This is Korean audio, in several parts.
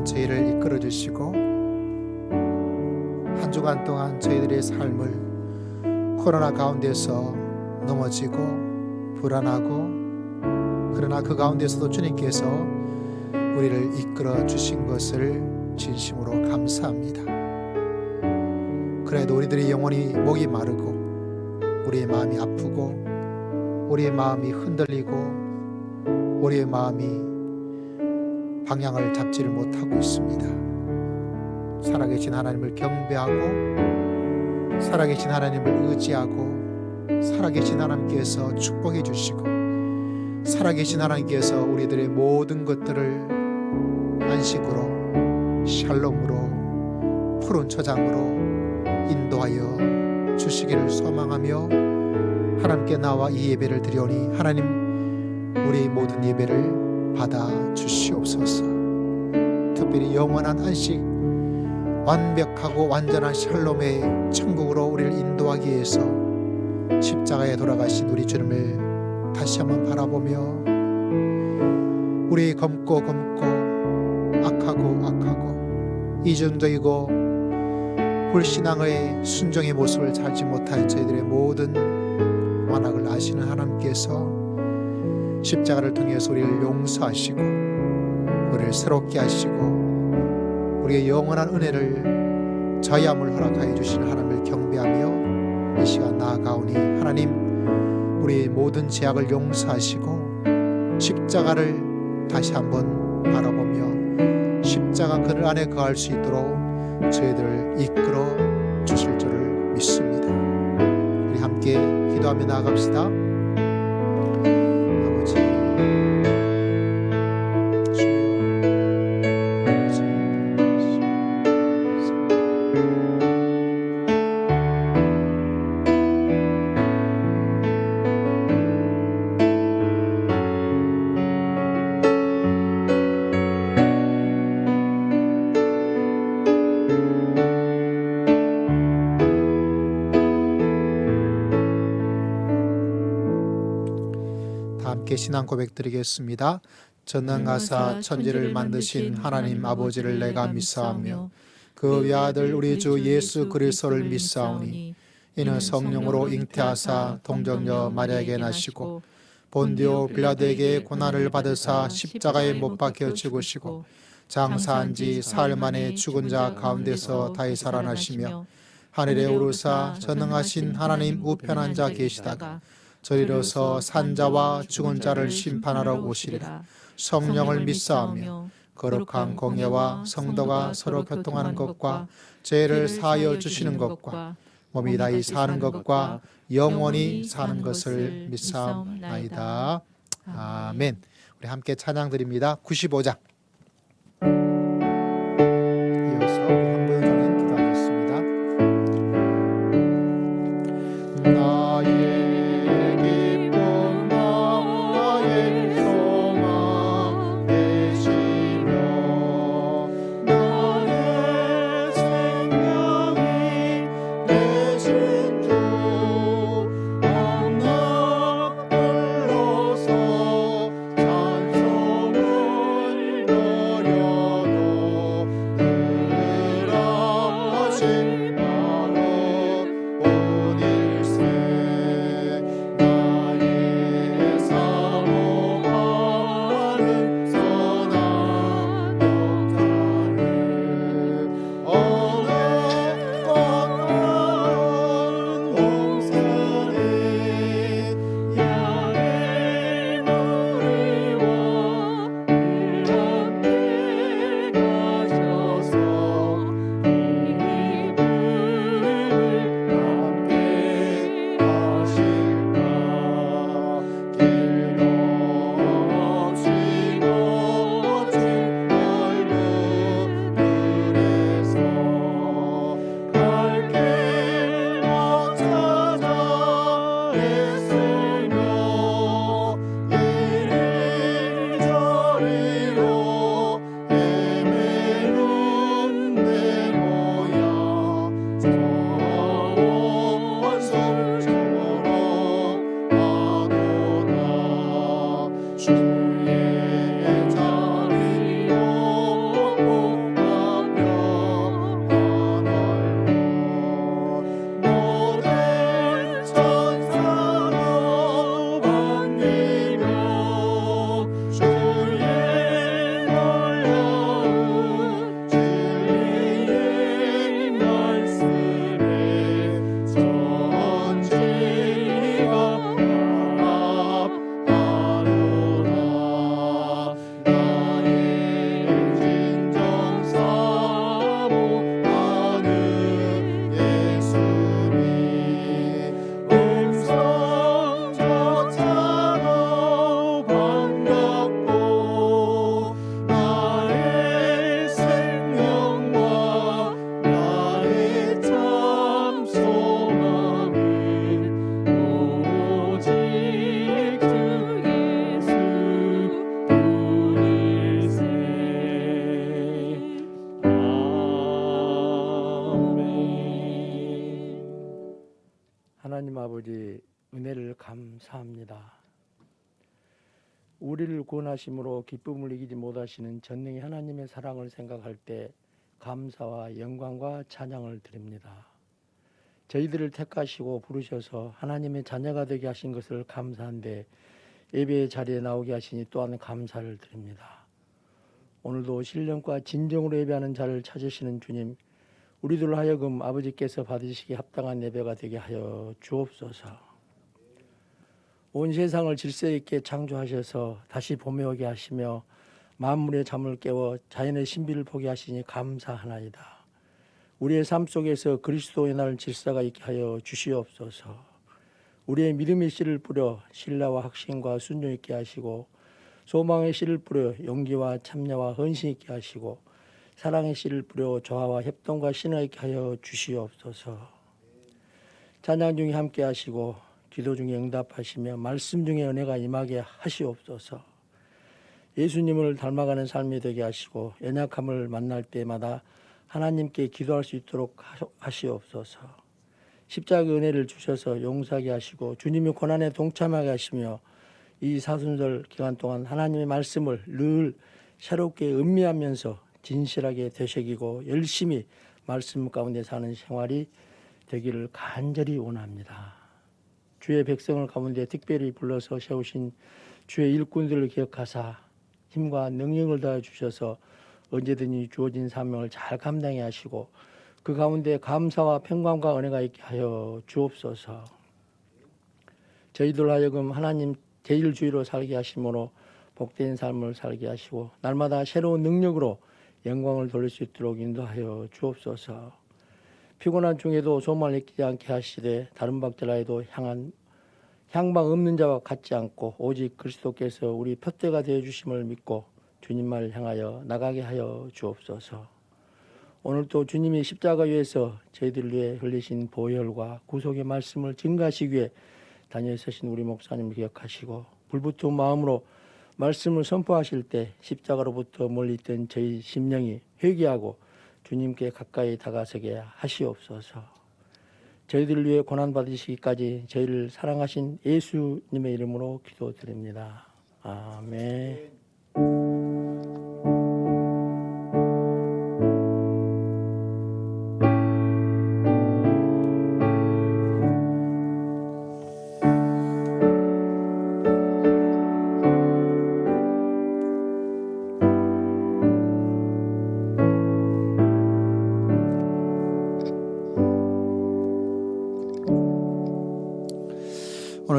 동안 저희를 이끌어 주시고 한 주간 동안 저희들의 삶을 코로나 가운데서 넘어지고 불안하고 그러나 그 가운데서도 주님께서 우리를 이끌어 주신 것을 진심으로 감사합니다. 그래도 우리들이 영혼이 목이 마르고 우리의 마음이 아프고 우리의 마음이 흔들리고 우리의 마음이 방향을 잡지를 못하고 있습니다. 살아계신 하나님을 경배하고 살아계신 하나님을 의지하고 살아계신 하나님께서 축복해 주시고 살아계신 하나님께서 우리들의 모든 것들을 안식으로 샬롬으로 푸른 초장으로 인도하여 주시기를 소망하며 하나님께 나와 이 예배를 드리오니 하나님 우리의 모든 예배를 받아 주시옵소서. 특별히 영원한 안식 완벽하고 완전한 샬롬의 천국으로 우리를 인도하기 위해서 십자가에 돌아가신 우리 주님을 다시 한번 바라보며 우리 검고 악하고 이중적이고 불신앙의 순종의 모습을 살지 못한 저희들의 모든 완악을 아시는 하나님께서 십자가를 통해서 우리를 용서하시고 우리를 새롭게 하시고 우리의 영원한 은혜를 자유함을 허락하여 주시는 하나님을 경배하며 이 시간 나아가오니 하나님 우리의 모든 죄악을 용서하시고 십자가를 다시 한번 바라보며 십자가 그늘 안에 거할 수 있도록 저희들을 이끌어 주실 줄을 믿습니다. 우리 함께 기도하며 나아갑시다. 함께 신앙 고백 드리겠습니다. 전능하사 천지를 만드신 하나님 아버지를 내가 믿사오며 그 외아들 우리 주 예수 그리스도를 믿사오니 이는 성령으로 잉태하사 동정녀 마리아에게 나시고 본디오 빌라도에게 고난을 받으사 십자가에 못 박혀 죽으시고 장사한 지 사흘 만에 죽은 자 가운데서 다시 살아나시며 하늘에 오르사 전능하신 하나님 우편한 자 계시다가 저리로서 산자와 죽은 자를 심판하러 오시리라. 성령을 믿사오며 거룩한 공예와 성도가 서로 교통하는 것과 죄를 사하여 주시는 것과 몸이 다시 사는 것과 영원히 사는 것을 믿사옵나이다. 아멘. 우리 함께 찬양 드립니다. 95장 이어서 한번 전에 기도하겠습니다. 나의 하나님 아버지 은혜를 감사합니다. 우리를 구원하심으로 기쁨을 이기지 못하시는 전능의 하나님의 사랑을 생각할 때 감사와 영광과 찬양을 드립니다. 저희들을 택하시고 부르셔서 하나님의 자녀가 되게 하신 것을 감사한데 예배의 자리에 나오게 하시니 또한 감사를 드립니다. 오늘도 신령과 진정으로 예배하는 자를 찾으시는 주님, 우리들 하여금 아버지께서 받으시기에 합당한 예배가 되게 하여 주옵소서. 온 세상을 질서 있게 창조하셔서 다시 봄에 오게 하시며 만물의 잠을 깨워 자연의 신비를 보게 하시니 감사하나이다. 우리의 삶 속에서 그리스도의 날 질서가 있게 하여 주시옵소서. 우리의 믿음의 씨를 뿌려 신뢰와 확신과 순종 있게 하시고 소망의 씨를 뿌려 용기와 참여와 헌신 있게 하시고 사랑의 씨를 뿌려 조화와 협동과 신화 있게 하여 주시옵소서. 찬양 중에 함께 하시고 기도 중에 응답하시며 말씀 중에 은혜가 임하게 하시옵소서. 예수님을 닮아가는 삶이 되게 하시고 연약함을 만날 때마다 하나님께 기도할 수 있도록 하시옵소서. 십자가 은혜를 주셔서 용서하게 하시고 주님의 고난에 동참하게 하시며 이 사순절 기간 동안 하나님의 말씀을 늘 새롭게 음미하면서 진실하게 되새기고 열심히 말씀 가운데 사는 생활이 되기를 간절히 원합니다. 주의 백성을 가운데 특별히 불러서 세우신 주의 일꾼들을 기억하사 힘과 능력을 다해 주셔서 언제든지 주어진 사명을 잘 감당해 하시고 그 가운데 감사와 평강과 은혜가 있게 하여 주옵소서. 저희들 하여금 하나님 제일주의로 살게 하심으로 복된 삶을 살게 하시고 날마다 새로운 능력으로 영광을 돌릴 수 있도록 인도하여 주옵소서. 피곤한 중에도 소망을 잊지 않게 하시되 다른 박들라에도 향방 없는 자와 같지 않고 오직 그리스도께서 우리 표대가 되어 주심을 믿고 주님을 향하여 나가게 하여 주옵소서. 오늘도 주님이 십자가 위에서 저희들 위해 흘리신 보혈과 구속의 말씀을 증거하시기 위해 다니엘 서신 우리 목사님을 기억하시고 불붙은 마음으로 말씀을 선포하실 때 십자가로부터 멀리 있던 저희 심령이 회개하고 주님께 가까이 다가서게 하시옵소서. 저희들을 위해 고난받으시기까지 저희를 사랑하신 예수님의 이름으로 기도드립니다. 아멘.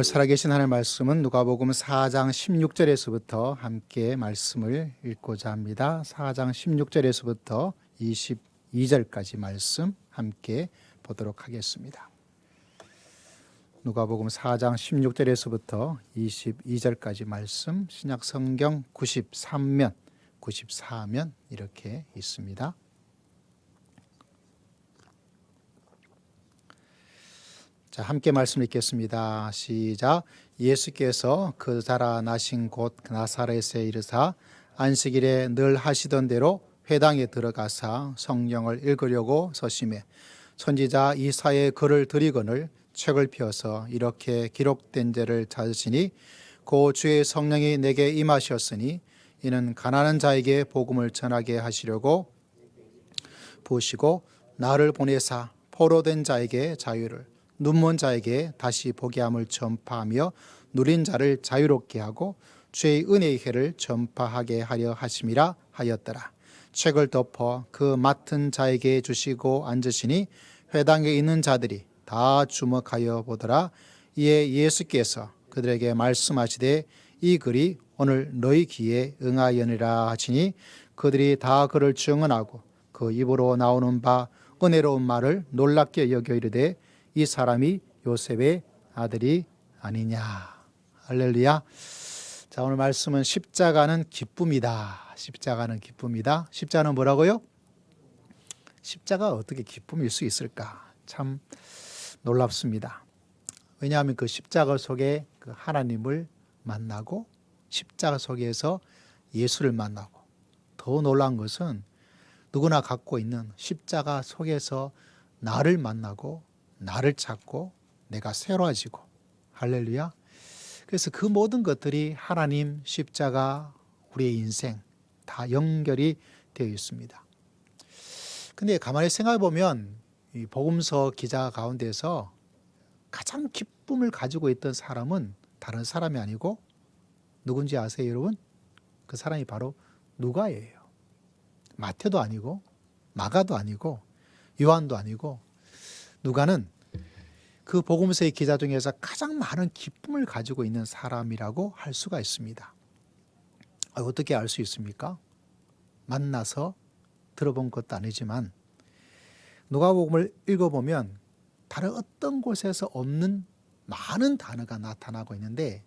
오늘 살아계신 하나님의 말씀은 누가복음 4장 16절에서부터 함께 말씀을 읽고자 합니다. 4장 16절에서부터 22절까지 말씀 함께 보도록 하겠습니다. 누가복음 4장 16절에서부터 22절까지 말씀, 신약 성경 93면, 94면 이렇게 있습니다. 자, 함께 말씀 읽겠습니다. 시작. 예수께서 그 자라나신 곳 나사렛에 이르사 안식일에 늘 하시던 대로 회당에 들어가사 성경을 읽으려고 서심해 선지자 이사야의 글을 들이거늘 책을 펴서 이렇게 기록된 죄를 찾으시니 고 주의 성령이 내게 임하셨으니 이는 가난한 자에게 복음을 전하게 하시려고 부으시고 나를 보내사 포로된 자에게 자유를 눈먼 자에게 다시 보게 함을 전파하며 누린 자를 자유롭게 하고 주의 은혜의 해를 전파하게 하려 하심이라 하였더라. 책을 덮어 그 맡은 자에게 주시고 앉으시니 회당에 있는 자들이 다 주목하여 보더라. 이에 예수께서 그들에게 말씀하시되 이 글이 오늘 너희 귀에 응하여니라 하시니 그들이 다 그를 증언하고 그 입으로 나오는 바 은혜로운 말을 놀랍게 여겨 이르되 이 사람이 요셉의 아들이 아니냐. 할렐루야. 자, 오늘 말씀은 십자가는 기쁨이다. 십자가는 기쁨이다. 십자가는 뭐라고요? 십자가 어떻게 기쁨일 수 있을까? 참 놀랍습니다. 왜냐하면 그 십자가 속에 그 하나님을 만나고 십자가 속에서 예수를 만나고 더 놀라운 것은 누구나 갖고 있는 십자가 속에서 나를 만나고 나를 찾고 내가 새로워지고, 할렐루야. 그래서 그 모든 것들이 하나님, 십자가, 우리의 인생 다 연결이 되어 있습니다. 근데 가만히 생각해 보면 이 복음서 기자 가운데서 가장 기쁨을 가지고 있던 사람은 다른 사람이 아니고 누군지 아세요, 여러분? 그 사람이 바로 누가예요. 마태도 아니고 마가도 아니고 요한도 아니고, 누가는 그 복음서의 기자 중에서 가장 많은 기쁨을 가지고 있는 사람이라고 할 수가 있습니다. 어떻게 알 수 있습니까? 만나서 들어본 것도 아니지만 누가복음을 읽어보면 다른 어떤 곳에서 없는 많은 단어가 나타나고 있는데,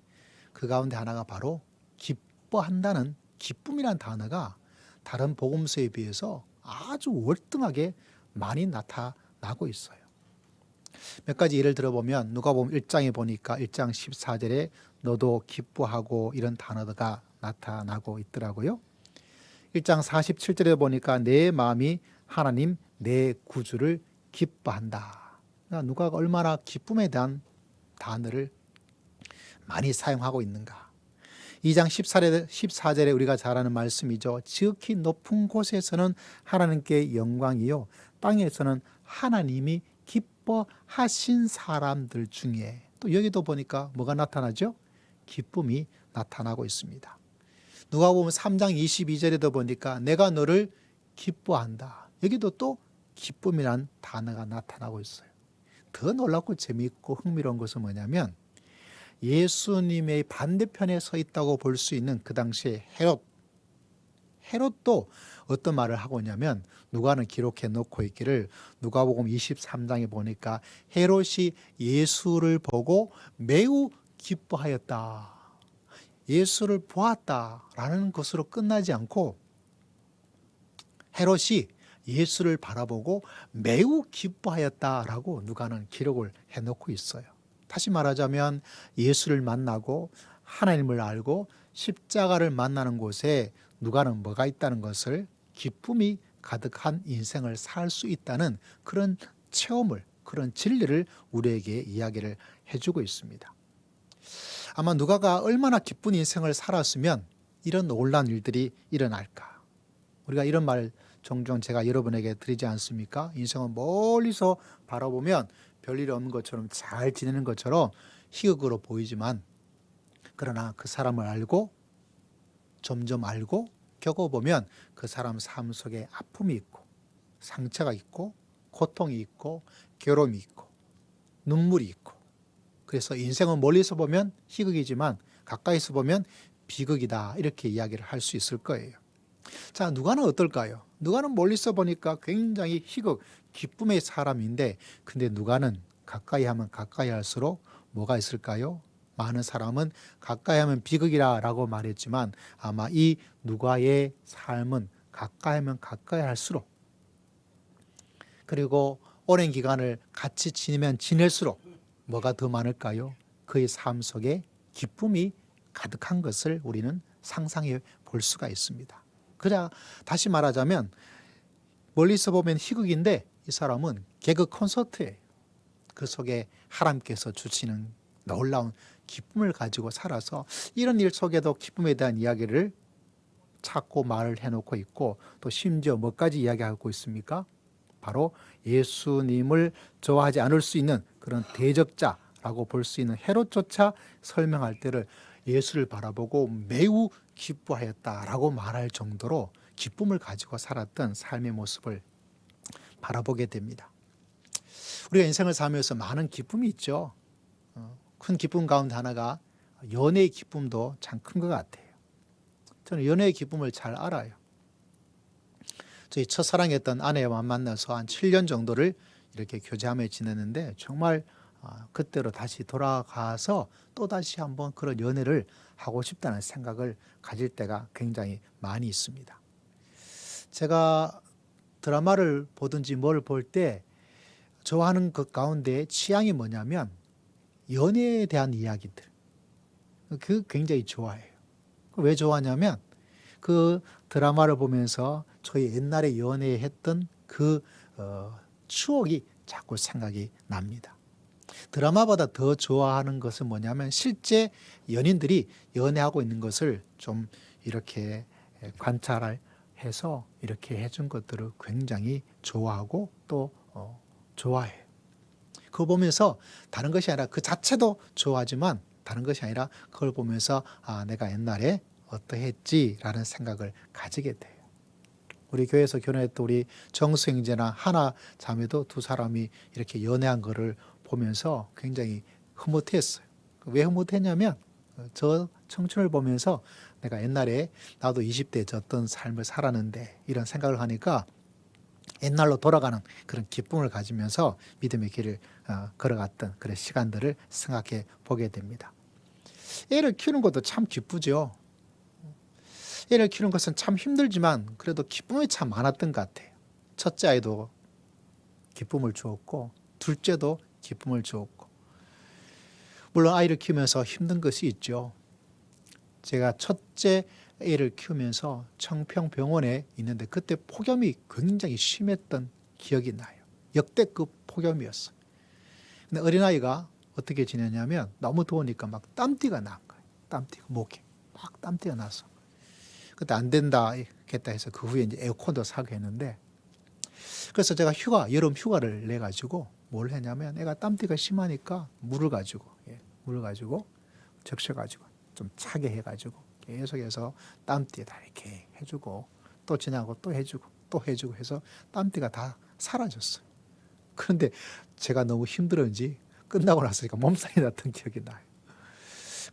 그 가운데 하나가 바로 기뻐한다는, 기쁨이라는 단어가 다른 복음서에 비해서 아주 월등하게 많이 나타나고 있어요. 몇 가지 예를 들어보면 누가복음 1장에 보니까 1장 14절에 너도 기뻐하고 이런 단어가 나타나고 있더라고요. 1장 47절에 보니까 내 마음이 하나님 내 구주를 기뻐한다. 그러니까 누가가 얼마나 기쁨에 대한 단어를 많이 사용하고 있는가. 2장 14절에 우리가 잘 아는 말씀이죠. 지극히 높은 곳에서는 하나님께 영광이요, 땅에서는 하나님이 기뻐하신 사람들 중에, 또 여기도 보니까 뭐가 나타나죠? 기쁨이 나타나고 있습니다. 누가복음 3장 22절에도 보니까 내가 너를 기뻐한다. 여기도 또 기쁨이란 단어가 나타나고 있어요. 더 놀랍고 재미있고 흥미로운 것은 뭐냐면 예수님의 반대편에 서 있다고 볼 수 있는 그 당시에 헤롯도 어떤 말을 하고 있냐면, 누가는 기록해 놓고 있기를 누가복음 23장에 보니까 헤롯이 예수를 보고 매우 기뻐하였다. 예수를 보았다라는 것으로 끝나지 않고 헤롯이 예수를 바라보고 매우 기뻐하였다라고 누가는 기록을 해놓고 있어요. 다시 말하자면 예수를 만나고 하나님을 알고 십자가를 만나는 곳에 누가는 뭐가 있다는 것을, 기쁨이 가득한 인생을 살 수 있다는 그런 체험을, 그런 진리를 우리에게 이야기를 해주고 있습니다. 아마 누가가 얼마나 기쁜 인생을 살았으면 이런 놀라운 일들이 일어날까. 우리가 이런 말 종종 제가 여러분에게 드리지 않습니까? 인생은 멀리서 바라보면 별일 없는 것처럼 잘 지내는 것처럼 희극으로 보이지만, 그러나 그 사람을 알고 점점 알고 겪어보면 그 사람 삶 속에 아픔이 있고 상처가 있고 고통이 있고 괴로움이 있고 눈물이 있고, 그래서 인생은 멀리서 보면 희극이지만 가까이서 보면 비극이다, 이렇게 이야기를 할 수 있을 거예요. 자, 누가는 어떨까요? 누가는 멀리서 보니까 굉장히 희극, 기쁨의 사람인데, 근데 누가는 가까이 하면 가까이 할수록 뭐가 있을까요? 많은 사람은 가까이 하면 비극이라고 말했지만 아마 이 누가의 삶은 가까이 하면 가까이 할수록, 그리고 오랜 기간을 같이 지내면 지낼수록 뭐가 더 많을까요? 그의 삶 속에 기쁨이 가득한 것을 우리는 상상해 볼 수가 있습니다. 그자 다시 말하자면 멀리서 보면 희극인데 이 사람은 개그 콘서트예요. 그 속에 하나님께서 주시는 놀라운 기쁨을 가지고 살아서 이런 일 속에도 기쁨에 대한 이야기를 찾고 말을 해놓고 있고, 또 심지어 뭐까지 이야기하고 있습니까? 바로 예수님을 좋아하지 않을 수 있는 그런 대적자라고 볼 수 있는 헤롯조차 설명할 때를 예수를 바라보고 매우 기뻐하였다라고 말할 정도로 기쁨을 가지고 살았던 삶의 모습을 바라보게 됩니다. 우리가 인생을 살면서 많은 기쁨이 있죠. 큰 기쁨 가운데 하나가 연애의 기쁨도 참 큰 것 같아요. 저는 연애의 기쁨을 잘 알아요. 저희 첫사랑했던 아내와 만나서 한 7년 정도를 이렇게 교제하며 지냈는데, 정말 그때로 다시 돌아가서 또다시 한번 그런 연애를 하고 싶다는 생각을 가질 때가 굉장히 많이 있습니다. 제가 드라마를 보든지 뭘 볼 때 좋아하는 것 가운데 취향이 뭐냐면 연애에 대한 이야기들. 그 굉장히 좋아해요. 왜 좋아하냐면 그 드라마를 보면서 저희 옛날에 연애했던 그 추억이 자꾸 생각이 납니다. 드라마보다 더 좋아하는 것은 뭐냐면 실제 연인들이 연애하고 있는 것을 좀 이렇게 관찰을 해서 이렇게 해준 것들을 굉장히 좋아하고 또 좋아해요. 그거 보면서 다른 것이 아니라 그 자체도 좋아하지만 다른 것이 아니라 그걸 보면서 내가 옛날에 어떠했지라는 생각을 가지게 돼요. 우리 교회에서 결혼했던 우리 정수 형제나 하나 자매도 두 사람이 이렇게 연애한 거를 보면서 굉장히 흐뭇했어요. 왜 흐뭇했냐면 저 청춘을 보면서 내가 옛날에 나도 20대에 어떤 삶을 살았는데 이런 생각을 하니까 옛날로 돌아가는 그런 기쁨을 가지면서 믿음의 길을 걸어갔던 그런 시간들을 생각해 보게 됩니다. 애를 키우는 것도 참 기쁘죠. 애를 키우는 것은 참 힘들지만 그래도 기쁨이 참 많았던 것 같아요. 첫째 아이도 기쁨을 주었고 둘째도 기쁨을 주었고, 물론 아이를 키우면서 힘든 것이 있죠. 제가 첫째 애를 키우면서 청평병원에 있는데 그때 폭염이 굉장히 심했던 기억이 나요. 역대급 폭염이었어요. 근데 어린아이가 어떻게 지내냐면 너무 더우니까 막 땀띠가 난 거예요. 땀띠가 목에 막 땀띠가 나서 그때 안 된다 했다 해서 그 후에 이제 에어컨도 사게 했는데, 그래서 제가 여름 휴가를 내 가지고 뭘 했냐면 애가 땀띠가 심하니까 물을 가지고 적셔가지고 좀 차게 해가지고 계속해서 땀띠에다 이렇게 해주고 또 지나고 또 해주고 해서 땀띠가 다 사라졌어요. 그런데 제가 너무 힘들었는지 끝나고 났으니까 몸살이 났던 기억이 나요.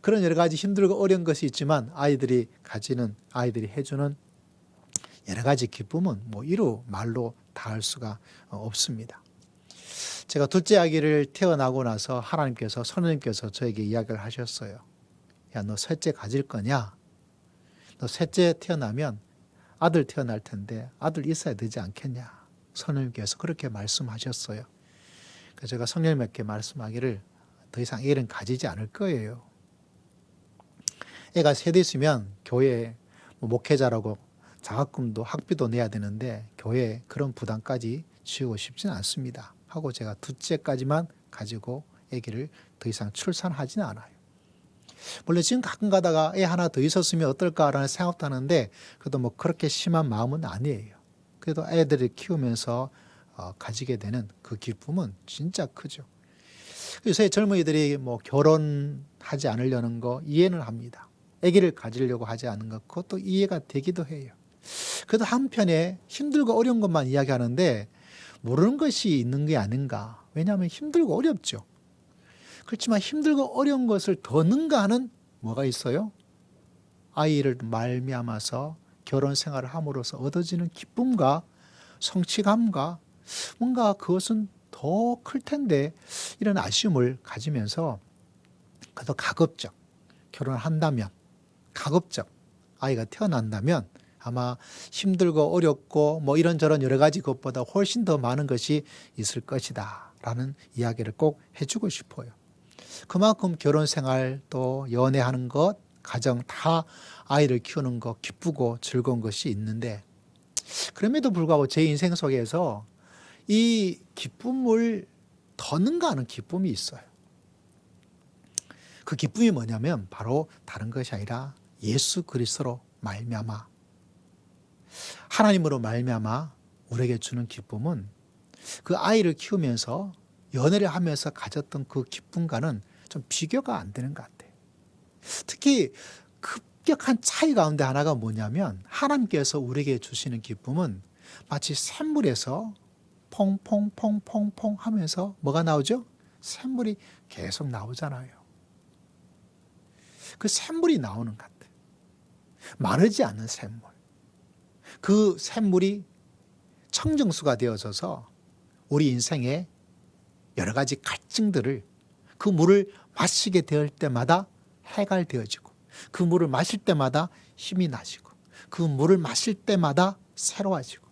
그런 여러 가지 힘들고 어려운 것이 있지만 아이들이 해주는 여러 가지 기쁨은 뭐 이루 말로 다 할 수가 없습니다. 제가 둘째 아기를 태어나고 나서 성령님께서 저에게 이야기를 하셨어요. 야, 너 셋째 가질 거냐? 너 셋째 태어나면 아들 태어날 텐데 아들 있어야 되지 않겠냐? 성령님께서 그렇게 말씀하셨어요. 그래서 제가 성령님께 말씀하기를 더 이상 애는 가지지 않을 거예요. 애가 셋 있으면 교회에 목회자라고 장학금도 학비도 내야 되는데 교회에 그런 부담까지 지우고 싶지는 않습니다 하고 제가 둘째까지만 가지고 아기를 더 이상 출산하지는 않아요. 물론 지금 가끔 가다가 애 하나 더 있었으면 어떨까라는 생각도 하는데 그래도 뭐 그렇게 심한 마음은 아니에요. 그래도 애들을 키우면서 가지게 되는 그 기쁨은 진짜 크죠. 요새 젊은이들이 뭐 결혼하지 않으려는 거 이해는 합니다. 아기를 가지려고 하지 않는 것, 그것도 이해가 되기도 해요. 그래도 한편에 힘들고 어려운 것만 이야기하는데 모르는 것이 있는 게 아닌가. 왜냐하면 힘들고 어렵죠. 그렇지만 힘들고 어려운 것을 더 능가하는 뭐가 있어요? 아이를 말미암아서 결혼 생활을 함으로써 얻어지는 기쁨과 성취감과 뭔가 그것은 더 클 텐데 이런 아쉬움을 가지면서 그래도 가급적 결혼을 한다면, 가급적 아이가 태어난다면 아마 힘들고 어렵고 뭐 이런저런 여러 가지 것보다 훨씬 더 많은 것이 있을 것이다 라는 이야기를 꼭 해주고 싶어요. 그만큼 결혼 생활 또 연애하는 것, 가정 다 아이를 키우는 것 기쁘고 즐거운 것이 있는데, 그럼에도 불구하고 제 인생 속에서 이 기쁨을 더 능가하는 기쁨이 있어요. 그 기쁨이 뭐냐면 바로 다른 것이 아니라 예수 그리스도로 말미암아, 하나님으로 말미암아 우리에게 주는 기쁨은 그 아이를 키우면서 연애를 하면서 가졌던 그 기쁨과는 좀 비교가 안 되는 것 같아요. 특히 급격한 차이 가운데 하나가 뭐냐면 하나님께서 우리에게 주시는 기쁨은 마치 샘물에서 퐁퐁퐁퐁퐁 하면서 뭐가 나오죠? 샘물이 계속 나오잖아요. 그 샘물이 나오는 것 같아요. 마르지 않는 샘물. 그 샘물이 청정수가 되어져서 우리 인생에 여러 가지 갈증들을, 그 물을 마시게 될 때마다 해갈되어지고, 그 물을 마실 때마다 힘이 나시고, 그 물을 마실 때마다 새로워지고.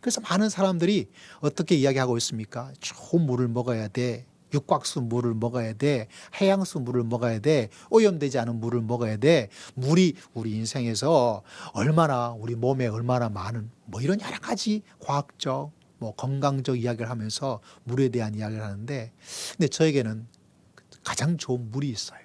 그래서 많은 사람들이 어떻게 이야기하고 있습니까? 좋은 물을 먹어야 돼. 육각수 물을 먹어야 돼. 해양수 물을 먹어야 돼. 오염되지 않은 물을 먹어야 돼. 물이 우리 인생에서 얼마나, 우리 몸에 얼마나 많은 뭐 이런 여러 가지 과학적 뭐 건강적 이야기를 하면서 물에 대한 이야기를 하는데, 근데 저에게는 가장 좋은 물이 있어요.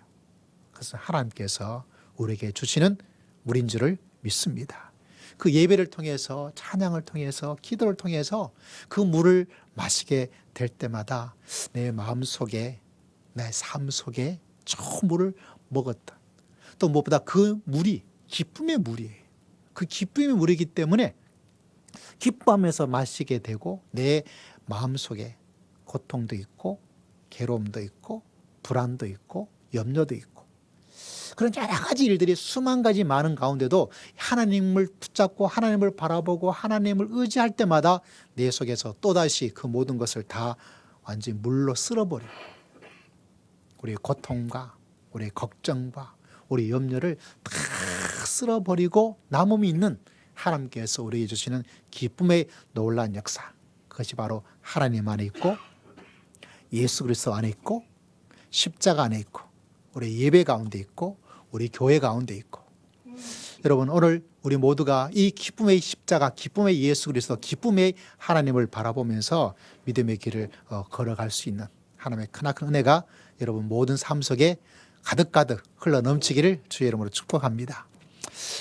그래서 하나님께서 우리에게 주시는 물인 줄을 믿습니다. 그 예배를 통해서, 찬양을 통해서, 기도를 통해서 그 물을 마시게 될 때마다 내 마음 속에, 내 삶 속에 좋은 물을 먹었다. 또 무엇보다 그 물이 기쁨의 물이에요. 그 기쁨의 물이기 때문에 기뻐하면서 마시게 되고 내 마음 속에 고통도 있고 괴로움도 있고 불안도 있고 염려도 있고 그런 여러 가지 일들이 수만 가지 많은 가운데도 하나님을 붙잡고 하나님을 바라보고 하나님을 의지할 때마다 내 속에서 또다시 그 모든 것을 다 완전히 물로 쓸어버려요. 우리의 고통과 우리의 걱정과 우리의 염려를 다 쓸어버리고 남음이 있는 하나님께서 우리에게 주시는 기쁨의 놀라운 역사, 그것이 바로 하나님 안에 있고 예수 그리스도 안에 있고 십자가 안에 있고 우리 예배 가운데 있고 우리 교회 가운데 있고, 여러분 오늘 우리 모두가 이 기쁨의 십자가, 기쁨의 예수 그리스도, 기쁨의 하나님을 바라보면서 믿음의 길을 걸어갈 수 있는 하나님의 크나큰 은혜가 여러분 모든 삶 속에 가득가득 흘러 넘치기를 주의 이름으로 축복합니다.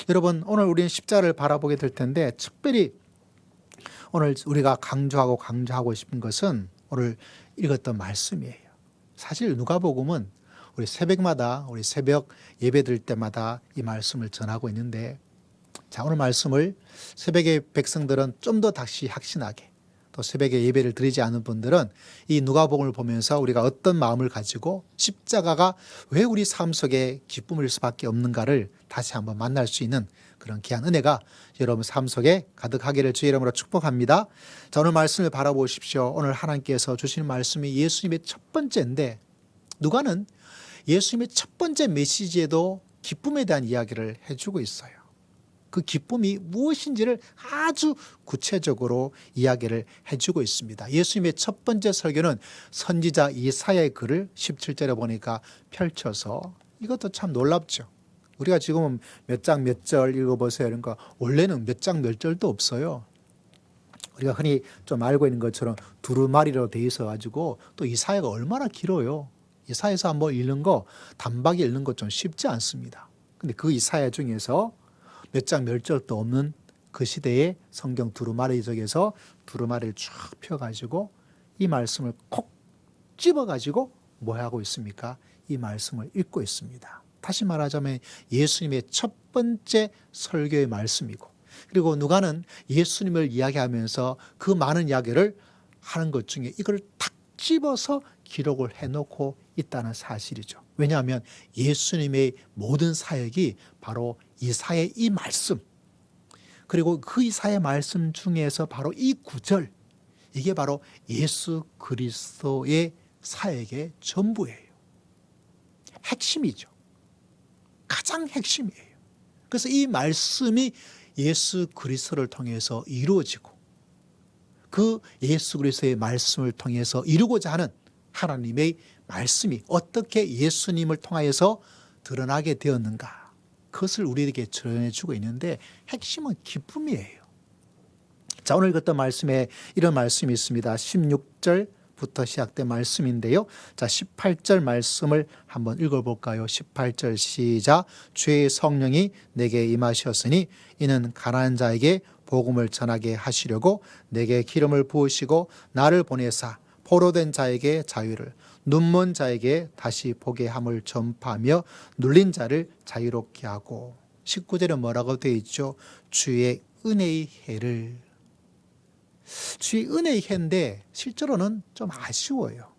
여러분 오늘 우리는 십자가를 바라보게 될 텐데, 특별히 오늘 우리가 강조하고 싶은 것은 오늘 읽었던 말씀이에요. 사실 누가복음은 우리 새벽마다, 우리 새벽 예배 드릴 때마다 이 말씀을 전하고 있는데, 자, 오늘 말씀을 새벽의 백성들은 좀 더 다시 확신하게, 또 새벽에 예배를 드리지 않은 분들은 이 누가복음을 보면서 우리가 어떤 마음을 가지고 십자가가 왜 우리 삶 속에 기쁨일 수밖에 없는가를 다시 한번 만날 수 있는 그런 귀한 은혜가 여러분 삶 속에 가득하기를 주의 이름으로 축복합니다. 자, 오늘 말씀을 바라보십시오. 오늘 하나님께서 주시는 말씀이 예수님의 첫 번째인데, 누가는 예수님의 첫 번째 메시지에도 기쁨에 대한 이야기를 해주고 있어요. 그 기쁨이 무엇인지를 아주 구체적으로 이야기를 해주고 있습니다. 예수님의 첫 번째 설교는 선지자 이사야의 글을 17절에 보니까 펼쳐서, 이것도 참 놀랍죠. 우리가 지금은 몇 장 몇 절 읽어보세요 이런 거, 원래는 몇 장 몇 절도 없어요. 우리가 흔히 좀 알고 있는 것처럼 두루마리로 돼 있어 가지고, 또 이사야가 얼마나 길어요. 이사야에서 한번 읽는 거, 단박에 읽는 거 좀 쉽지 않습니다. 근데 그 이사야 중에서 몇 장 몇 절도 없는 그 시대의 성경 두루마리족에서 두루마리를 쭉 펴가지고 이 말씀을 콕 집어가지고 뭐 하고 있습니까? 이 말씀을 읽고 있습니다. 다시 말하자면 예수님의 첫 번째 설교의 말씀이고, 그리고 누가는 예수님을 이야기하면서 그 많은 이야기를 하는 것 중에 이걸 탁 집어서 기록을 해놓고 있다는 사실이죠. 왜냐하면 예수님의 모든 사역이 바로 이사야의 이 말씀, 그리고 그 이사야의 말씀 중에서 바로 이 구절, 이게 바로 예수 그리스도의 사역의 전부예요. 핵심이죠. 가장 핵심이에요. 그래서 이 말씀이 예수 그리스도를 통해서 이루어지고, 그 예수 그리스도의 말씀을 통해서 이루고자 하는 하나님의 말씀이 어떻게 예수님을 통하여서 드러나게 되었는가, 그것을 우리에게 전해주고 있는데 핵심은 기쁨이에요. 자, 오늘 읽었던 말씀에 이런 말씀이 있습니다. 16절부터 시작된 말씀인데요. 자, 18절 말씀을 한번 읽어볼까요? 18절 시작. 주의 성령이 내게 임하셨으니 이는 가난한 자에게 복음을 전하게 하시려고 내게 기름을 부으시고 나를 보내사 포로된 자에게 자유를, 눈먼 자에게 다시 보게 함을 전파하며 눌린 자를 자유롭게 하고. 19절에 뭐라고 되어 있죠? 주의 은혜의 해를. 주의 은혜의 해인데 실제로는 좀 아쉬워요.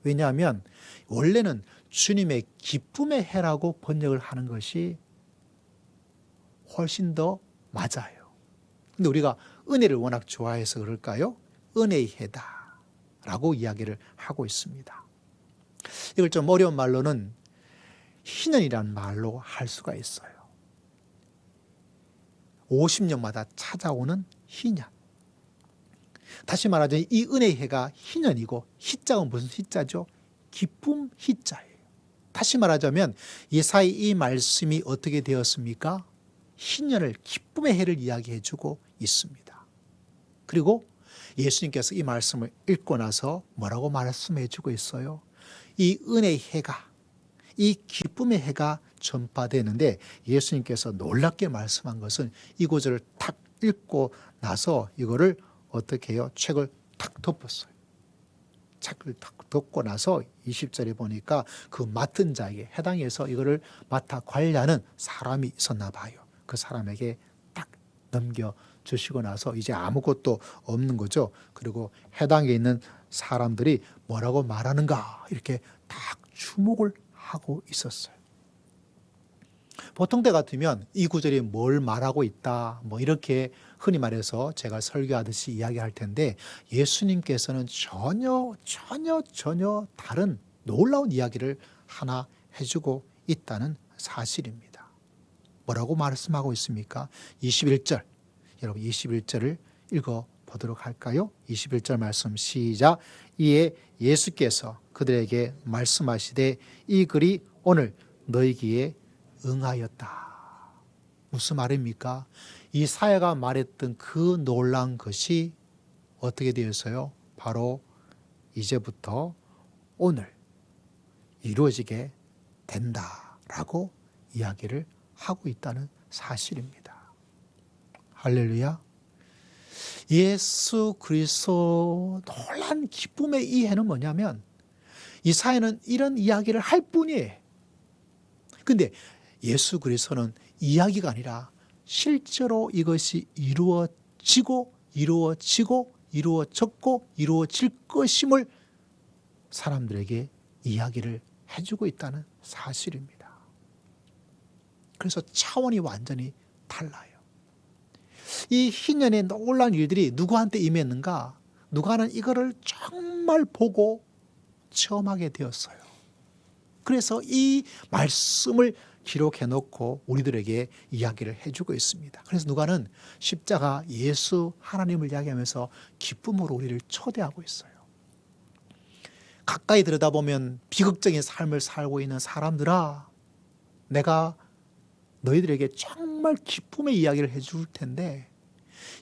왜냐하면 원래는 주님의 기쁨의 해라고 번역을 하는 것이 훨씬 더 맞아요. 근데 우리가 은혜를 워낙 좋아해서 그럴까요? 은혜의 해다 라고 이야기를 하고 있습니다. 이걸 좀 어려운 말로는 희년이라는 말로 할 수가 있어요. 50년마다 찾아오는 희년. 다시 말하자면 이 은혜의 해가 희년이고, 희자는 무슨 희자죠? 기쁨 희자예요. 다시 말하자면 예사의 이 말씀이 어떻게 되었습니까? 희년을, 기쁨의 해를 이야기해 주고 있습니다. 그리고 예수님께서 이 말씀을 읽고 나서 뭐라고 말씀해 주고 있어요? 이 은혜의 해가, 이 기쁨의 해가 전파되는데 예수님께서 놀랍게 말씀한 것은 이 구절을 탁 읽고 나서 이거를 어떻게 해요? 책을 탁 덮었어요. 책을 탁 덮고 나서 20절에 보니까 그 맡은 자에게 해당해서 이거를 맡아 관리하는 사람이 있었나 봐요. 그 사람에게 딱 넘겨주시고 나서 이제 아무것도 없는 거죠. 그리고 해당에 있는 사람들이 뭐라고 말하는가 이렇게 딱 주목을 하고 있었어요. 보통 때 같으면 이 구절이 뭘 말하고 있다 뭐 이렇게 흔히 말해서 제가 설교하듯이 이야기할 텐데 예수님께서는 전혀 다른 놀라운 이야기를 하나 해주고 있다는 사실입니다. 뭐라고 말씀하고 있습니까? 21절, 여러분 21절을 읽어보도록 할까요? 21절 말씀 시작. 이에 예수께서 그들에게 말씀하시되 이 글이 오늘 너희 귀에 응하였다. 무슨 말입니까? 이 사야가 말했던 그 놀라운 것이 어떻게 되었어요? 바로 이제부터 오늘 이루어지게 된다라고 이야기를 하고 있다는 사실입니다. 할렐루야. 예수 그리스도 놀란 기쁨의 이 해는 뭐냐면 이 사야는 이런 이야기를 할 뿐이에요. 근데 예수 그리스도는 이야기가 아니라 실제로 이것이 이루어지고 이루어졌고 이루어질 것임을 사람들에게 이야기를 해주고 있다는 사실입니다. 그래서 차원이 완전히 달라요. 이 희년의 놀라운 일들이 누구한테 임했는가? 누가는 이거를 정말 보고 체험하게 되었어요. 그래서 이 말씀을 기록해 놓고 우리들에게 이야기를 해주고 있습니다. 그래서 누가는 십자가 예수 하나님을 이야기하면서 기쁨으로 우리를 초대하고 있어요. 가까이 들여다보면 비극적인 삶을 살고 있는 사람들아, 내가 너희들에게 정말 기쁨의 이야기를 해줄 텐데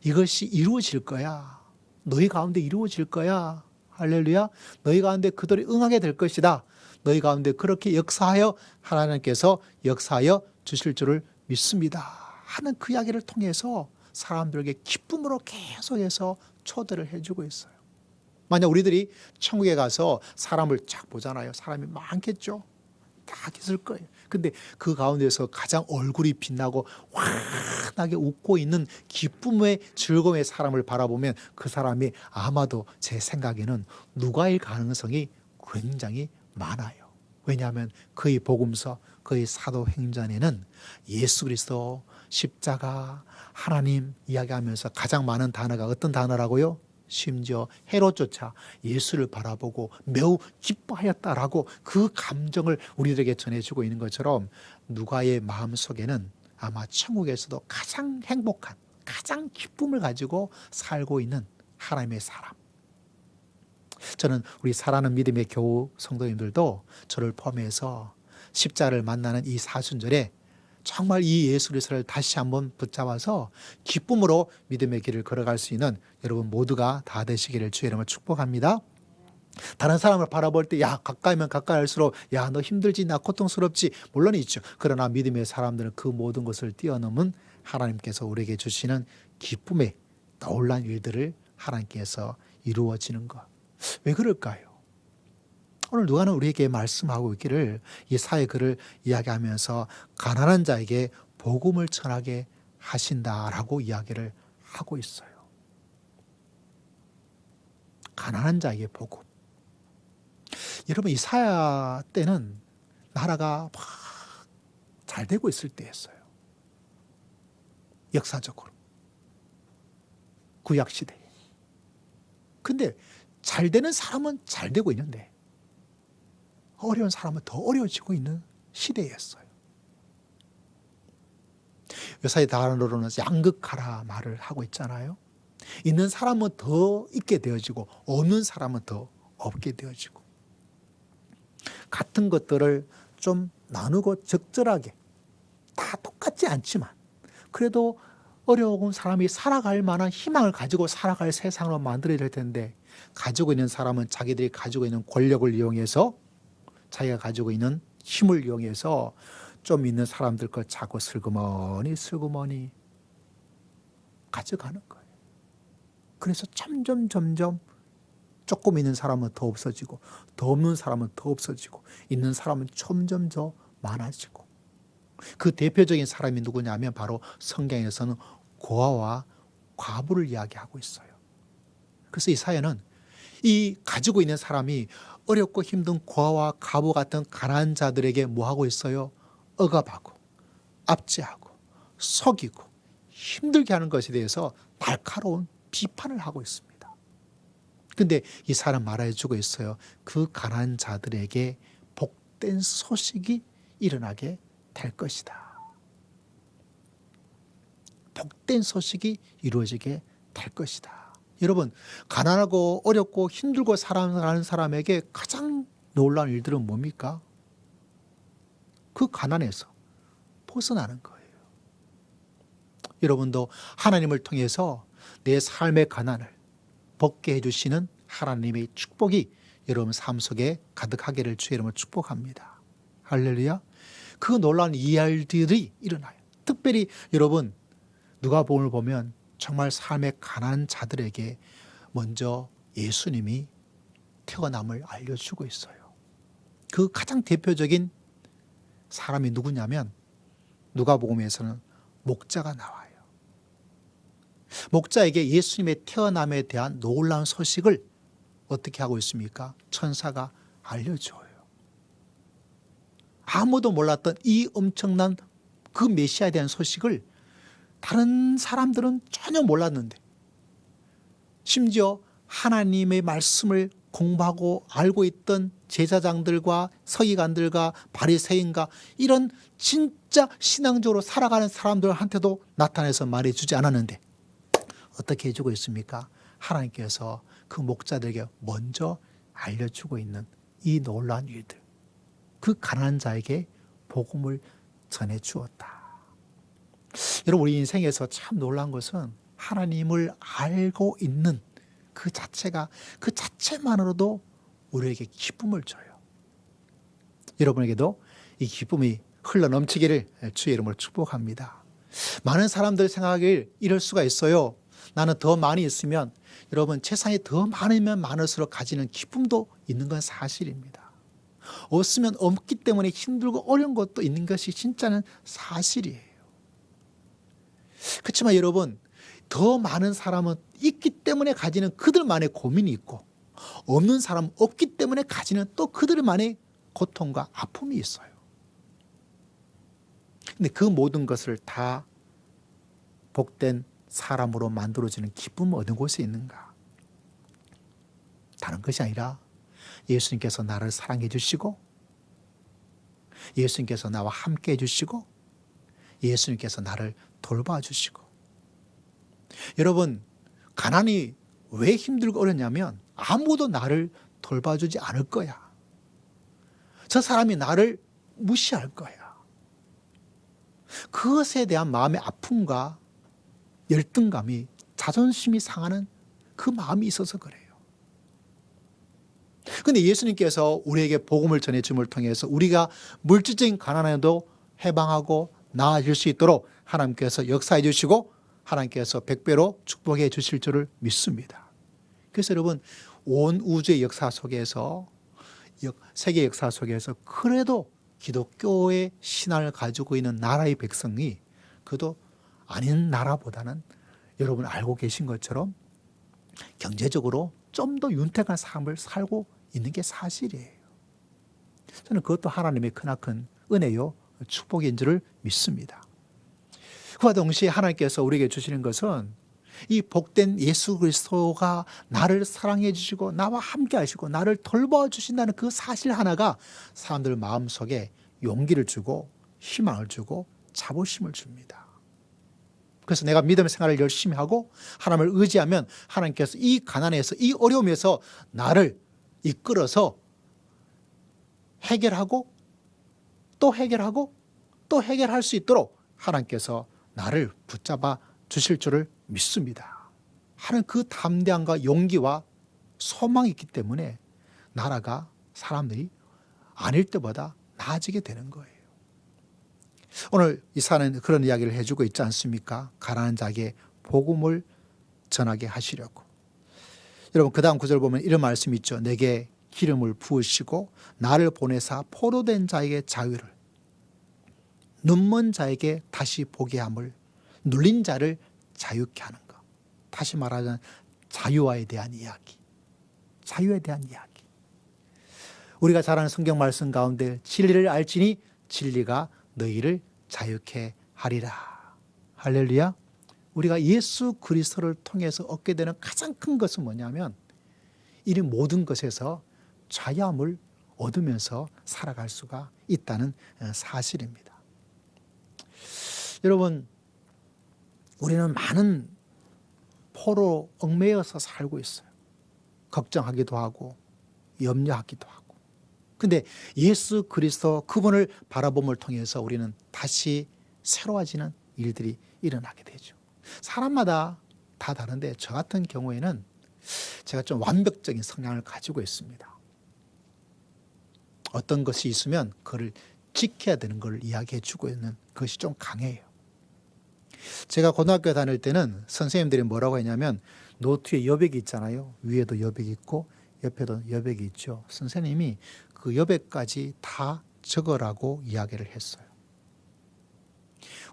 이것이 이루어질 거야. 너희 가운데 이루어질 거야. 할렐루야. 너희 가운데 그들이 응하게 될 것이다. 너희 가운데 그렇게 역사하여 하나님께서 역사하여 주실 줄을 믿습니다 하는 그 이야기를 통해서 사람들에게 기쁨으로 계속해서 초대를 해주고 있어요. 만약 우리들이 천국에 가서 사람을 쫙 보잖아요. 사람이 많겠죠. 다 있을 거예요. 근데 그 가운데서 가장 얼굴이 빛나고 환하게 웃고 있는 기쁨의 즐거움의 사람을 바라보면 그 사람이 아마도 제 생각에는 누가일 가능성이 굉장히 많아요. 왜냐하면 그의 복음서, 그의 사도행전에는 예수 그리스도, 십자가, 하나님 이야기하면서 가장 많은 단어가 어떤 단어라고요? 심지어 헤롯조차 예수를 바라보고 매우 기뻐하였다라고 그 감정을 우리들에게 전해주고 있는 것처럼 누가의 마음속에는 아마 천국에서도 가장 행복한, 가장 기쁨을 가지고 살고 있는 하나님의 사람. 저는 우리 사랑하는 믿음의 교우 성도님들도 저를 포함해서 십자가를 만나는 이 사순절에 정말 이 예수 그리스도를 다시 한번 붙잡아서 기쁨으로 믿음의 길을 걸어갈 수 있는 여러분 모두가 다 되시기를 주의 이름으로 축복합니다. 다른 사람을 바라볼 때 야 가까이면 가까이 할수록 야 너 힘들지 나 고통스럽지 물론 있죠. 그러나 믿음의 사람들은 그 모든 것을 뛰어넘은 하나님께서 우리에게 주시는 기쁨의 놀라운 일들을 하나님께서 이루어지는 것. 왜 그럴까요? 오늘 누가는 우리에게 말씀하고 있기를 이 사의 글을 이야기하면서 가난한 자에게 복음을 전하게 하신다라고 이야기를 하고 있어요. 가난한 자에게 복음. 여러분 이사야 때는 나라가 막 잘 되고 있을 때였어요. 역사적으로. 구약시대에. 근데 잘 되는 사람은 잘 되고 있는데 어려운 사람은 더 어려워지고 있는 시대였어요. 요사이 다른로는 양극화라 말을 하고 있잖아요. 있는 사람은 더 있게 되어지고 없는 사람은 더 없게 되어지고 같은 것들을 좀 나누고 적절하게 다 똑같지 않지만 그래도 어려운 사람이 살아갈 만한 희망을 가지고 살아갈 세상으로 만들어야 될 텐데, 가지고 있는 사람은 자기들이 가지고 있는 권력을 이용해서, 자기가 가지고 있는 힘을 이용해서 좀 있는 사람들 것 자꾸 슬그머니 가져가는 거예요. 그래서 점점 조금 있는 사람은 더 없어지고, 더 없는 사람은 더 없어지고, 있는 사람은 점점 더 많아지고. 그 대표적인 사람이 누구냐면 바로 성경에서는 고아와 과부를 이야기하고 있어요. 그래서 이 사연은 이 가지고 있는 사람이 어렵고 힘든 고아와 과부 같은 가난한 자들에게 뭐 하고 있어요? 억압하고 압제하고 속이고 힘들게 하는 것에 대해서 날카로운 비판을 하고 있습니다. 근데 이 사람 말해주고 있어요. 그 가난한 자들에게 복된 소식이 일어나게 될 것이다. 복된 소식이 이루어지게 될 것이다. 여러분, 가난하고 어렵고 힘들고 살아가는 사람에게 가장 놀라운 일들은 뭡니까? 그 가난에서 벗어나는 거예요. 여러분도 하나님을 통해서 내 삶의 가난을 벗게 해주시는 하나님의 축복이 여러분 삶 속에 가득하기를 주의 이름으로 축복합니다. 할렐루야. 그 놀라운 일들이 일어나요. 특별히 여러분, 누가복음을 보면 정말 삶의 가난한 자들에게 먼저 예수님이 태어남을 알려주고 있어요. 그 가장 대표적인 사람이 누구냐면 누가복음에서는 목자가 나와요. 목자에게 예수님의 태어남에 대한 놀라운 소식을 어떻게 하고 있습니까? 천사가 알려줘요. 아무도 몰랐던 이 엄청난 그 메시아에 대한 소식을 다른 사람들은 전혀 몰랐는데, 심지어 하나님의 말씀을 공부하고 알고 있던 제사장들과 서기관들과 바리새인과 이런 진짜 신앙적으로 살아가는 사람들한테도 나타나서 말해주지 않았는데 어떻게 해주고 있습니까? 하나님께서 그 목자들에게 먼저 알려주고 있는 이 놀라운 일들, 그 가난한 자에게 복음을 전해주었다. 여러분, 우리 인생에서 참 놀라운 것은 하나님을 알고 있는 그 자체가, 그 자체만으로도 우리에게 기쁨을 줘요. 여러분에게도 이 기쁨이 흘러넘치기를 주의 이름으로 축복합니다. 많은 사람들 생각하길 이럴 수가 있어요. 나는 더 많이 있으면, 여러분, 세상에 더 많으면 많을수록 가지는 기쁨도 있는 건 사실입니다. 없으면 없기 때문에 힘들고 어려운 것도 있는 것이 진짜는 사실이에요. 그렇지만 여러분, 더 많은 사람은 있기 때문에 가지는 그들만의 고민이 있고, 없는 사람은 없기 때문에 가지는 또 그들만의 고통과 아픔이 있어요. 근데 그 모든 것을 다 복된 사람으로 만들어지는 기쁨은 어느 곳에 있는가? 다른 것이 아니라 예수님께서 나를 사랑해 주시고, 예수님께서 나와 함께 해 주시고, 예수님께서 나를 돌봐주시고. 여러분, 가난이 왜 힘들고 어렵냐면 아무도 나를 돌봐주지 않을 거야. 저 사람이 나를 무시할 거야. 그것에 대한 마음의 아픔과 열등감이, 자존심이 상하는 그 마음이 있어서 그래요. 그런데 예수님께서 우리에게 복음을 전해줌을 통해서 우리가 물질적인 가난에도 해방하고 나아질 수 있도록 하나님께서 역사해 주시고 하나님께서 100배로 축복해 주실 줄을 믿습니다. 그래서 여러분, 온 우주의 역사 속에서, 세계 역사 속에서 그래도 기독교의 신앙을 가지고 있는 나라의 백성이 그도 아닌 나라보다는 여러분 알고 계신 것처럼 경제적으로 좀 더 윤택한 삶을 살고 있는 게 사실이에요. 저는 그것도 하나님의 크나큰 은혜요 축복인 줄을 믿습니다. 그와 동시에 하나님께서 우리에게 주시는 것은 이 복된 예수 그리스도가 나를 사랑해 주시고 나와 함께 하시고 나를 돌봐주신다는 그 사실 하나가 사람들 마음속에 용기를 주고 희망을 주고 자부심을 줍니다. 그래서 내가 믿음의 생활을 열심히 하고 하나님을 의지하면 하나님께서 이 가난에서, 이 어려움에서 나를 이끌어서 해결하고 또 해결하고 또 해결할 수 있도록 하나님께서 나를 붙잡아 주실 줄을 믿습니다 하는 그 담대함과 용기와 소망이 있기 때문에 나라가 사람들이 아닐 때보다 나아지게 되는 거예요. 오늘 이사는 그런 이야기를 해주고 있지 않습니까? 가난한 자에게 복음을 전하게 하시려고. 여러분 그 다음 구절 보면 이런 말씀이 있죠. 내게 기름을 부으시고 나를 보내사 포로된 자에게 자유를, 눈먼 자에게 다시 보게 함을, 눌린 자를 자유케 하는 것. 다시 말하자면 자유화에 대한 이야기. 자유에 대한 이야기. 우리가 잘 아는 성경 말씀 가운데 진리를 알지니 진리가 너희를 자유케 하리라. 할렐루야. 우리가 예수 그리스도를 통해서 얻게 되는 가장 큰 것은 뭐냐면 이 모든 것에서 자유함을 얻으면서 살아갈 수가 있다는 사실입니다. 여러분, 우리는 많은 포로 얽매여서 살고 있어요. 걱정하기도 하고 염려하기도 하고. 근데 예수 그리스도 그분을 바라봄을 통해서 우리는 다시 새로워지는 일들이 일어나게 되죠. 사람마다 다 다른데 저 같은 경우에는 제가 좀 완벽적인 성향을 가지고 있습니다. 어떤 것이 있으면 그걸 지켜야 되는 걸 이야기해 주고 있는 것이 좀 강해요. 제가 고등학교 다닐 때는 선생님들이 뭐라고 했냐면 노트에 여백이 있잖아요. 위에도 여백이 있고 옆에도 여백이 있죠. 선생님이 그 여백까지 다 적으라고 이야기를 했어요.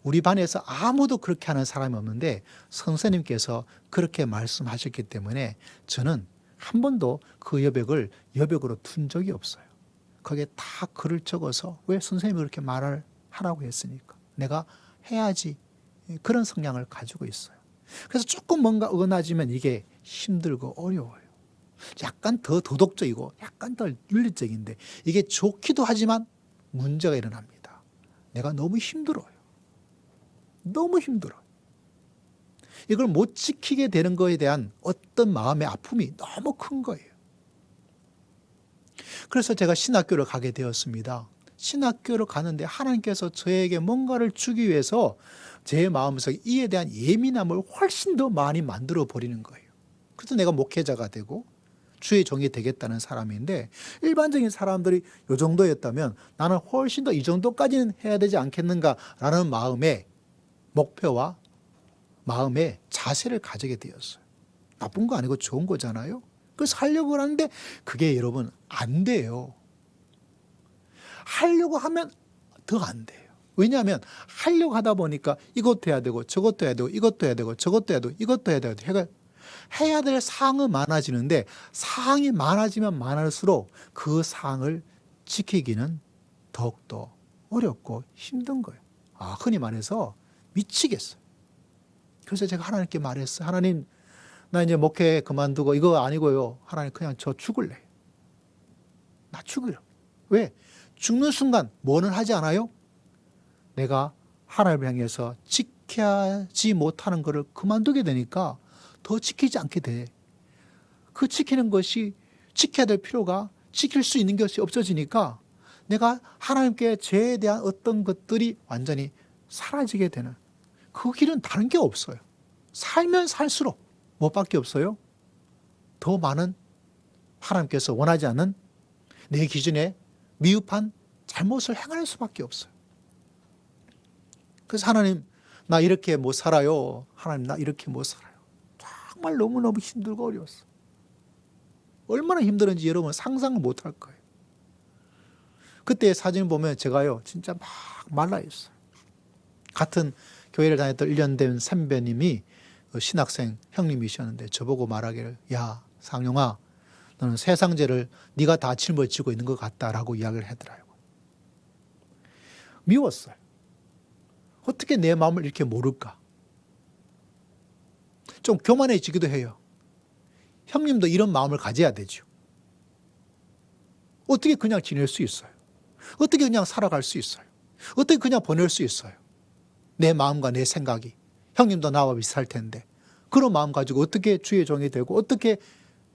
우리 반에서 아무도 그렇게 하는 사람이 없는데 선생님께서 그렇게 말씀하셨기 때문에 저는 한 번도 그 여백을 여백으로 둔 적이 없어요. 거기에 다 글을 적어서 왜 선생님이 그렇게 말을 하라고 했으니까 내가 해야지, 그런 성향을 가지고 있어요. 그래서 조금 뭔가 어긋나지면 이게 힘들고 어려워요. 약간 더 도덕적이고 약간 더 윤리적인데 이게 좋기도 하지만 문제가 일어납니다. 내가 너무 힘들어요. 너무 힘들어요. 이걸 못 지키게 되는 것에 대한 어떤 마음의 아픔이 너무 큰 거예요. 그래서 제가 신학교를 가게 되었습니다. 신학교를 가는데 하나님께서 저에게 뭔가를 주기 위해서 제 마음속에 이에 대한 예민함을 훨씬 더 많이 만들어 버리는 거예요. 그래서 내가 목회자가 되고 주의 종이 되겠다는 사람인데 일반적인 사람들이 이 정도였다면 나는 훨씬 더 이 정도까지는 해야 되지 않겠는가라는 마음의 목표와 마음의 자세를 가지게 되었어요. 나쁜 거 아니고 좋은 거잖아요. 그래서 하려고 하는데 그게 여러분 안 돼요. 하려고 하면 더 안 돼요. 왜냐하면 하려고 하다 보니까 이것도 해야 되고 저것도 해야 되고 이것도 해야 되고 저것도 해야 되고 이것도 해야 되고 해야 될 사항은 많아지는데 사항이 많아지면 많을수록 그 사항을 지키기는 더욱더 어렵고 힘든 거예요. 흔히 말해서 미치겠어요. 그래서 제가 하나님께 말했어요. 하나님, 나 이제 목회 그만두고 이거 아니고요. 하나님 그냥 저 죽을래. 나 죽으려. 왜? 죽는 순간 뭐는 하지 않아요? 내가 하나님을 향해서 지켜야지 못하는 것을 그만두게 되니까 더 지키지 않게 돼. 그 지키는 것이 지켜야 될 필요가 지킬 수 있는 것이 없어지니까 내가 하나님께 죄에 대한 어떤 것들이 완전히 사라지게 되는 그 길은 다른 게 없어요. 살면 살수록 뭐밖에 없어요? 더 많은 하나님께서 원하지 않는 내 기준에 미흡한 잘못을 행할 수밖에 없어요. 그래서 하나님, 나 이렇게 못 살아요. 하나님, 나 이렇게 못 살아요. 정말 너무너무 힘들고 어려웠어요. 얼마나 힘들었는지 여러분 상상을 못 할 거예요. 그때 사진 보면 제가요 진짜 막 말라 있어요. 같은 교회를 다녔던 1년 된 선배님이 신학생 형님이셨는데 저보고 말하기를, 야 상용아, 너는 세상 죄를 네가 다 짊어지고 있는 것 같다라고 이야기를 하더라고요. 미웠어요. 어떻게 내 마음을 이렇게 모를까? 좀 교만해지기도 해요. 형님도 이런 마음을 가져야 되죠. 어떻게 그냥 지낼 수 있어요? 어떻게 그냥 살아갈 수 있어요? 어떻게 그냥 보낼 수 있어요? 내 마음과 내 생각이 형님도 나와 비슷할 텐데 그런 마음 가지고 어떻게 주의 종이 되고 어떻게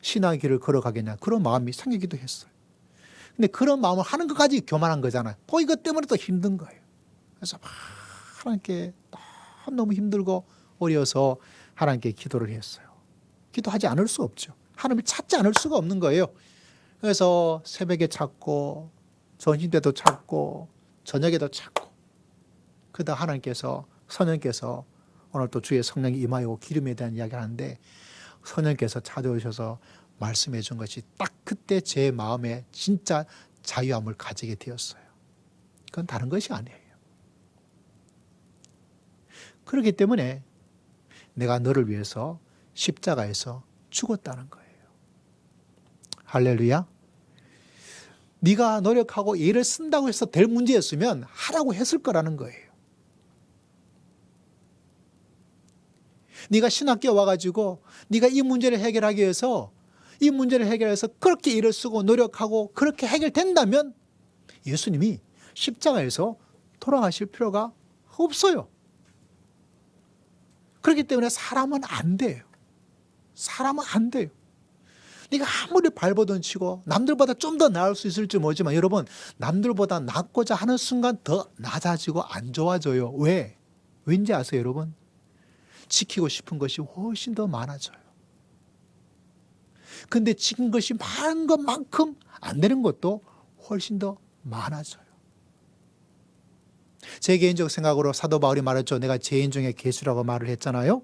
신앙의 길을 걸어가겠냐, 그런 마음이 생기기도 했어요. 근데 그런 마음을 하는 것까지 교만한 거잖아요. 이것 때문에 더 힘든 거예요. 그래서 막 하나님께 너무 힘들고 어려서 하나님께 기도를 했어요. 기도하지 않을 수 없죠. 하나님을 찾지 않을 수가 없는 거예요. 그래서 새벽에 찾고 점심 때도 찾고 저녁에도 찾고, 그러다 하나님께서, 성령께서 오늘 또 주의 성령이 임하여 기름에 대한 이야기를 하는데, 성령께서 찾아오셔서 말씀해 준 것이 딱 그때 제 마음에 진짜 자유함을 가지게 되었어요. 그건 다른 것이 아니에요. 그렇기 때문에 내가 너를 위해서 십자가에서 죽었다는 거예요. 할렐루야. 네가 노력하고 애를 쓴다고 해서 될 문제였으면 하라고 했을 거라는 거예요. 네가 신학교에 와가지고 네가 이 문제를 해결하기 위해서, 이 문제를 해결해서 그렇게 애를 쓰고 노력하고 그렇게 해결된다면 예수님이 십자가에서 돌아가실 필요가 없어요. 그렇기 때문에 사람은 안 돼요. 사람은 안 돼요. 네가 아무리 발버둥 치고 남들보다 좀 더 나을 수 있을지 모르지만, 여러분, 남들보다 낫고자 하는 순간 더 낮아지고 안 좋아져요. 왜? 왠지 아세요, 여러분? 지키고 싶은 것이 훨씬 더 많아져요. 근데 지킨 것이 많은 것만큼 안 되는 것도 훨씬 더 많아져요. 제 개인적 생각으로 사도 바울이 말했죠. 내가 죄인 중에 괴수라고 말을 했잖아요.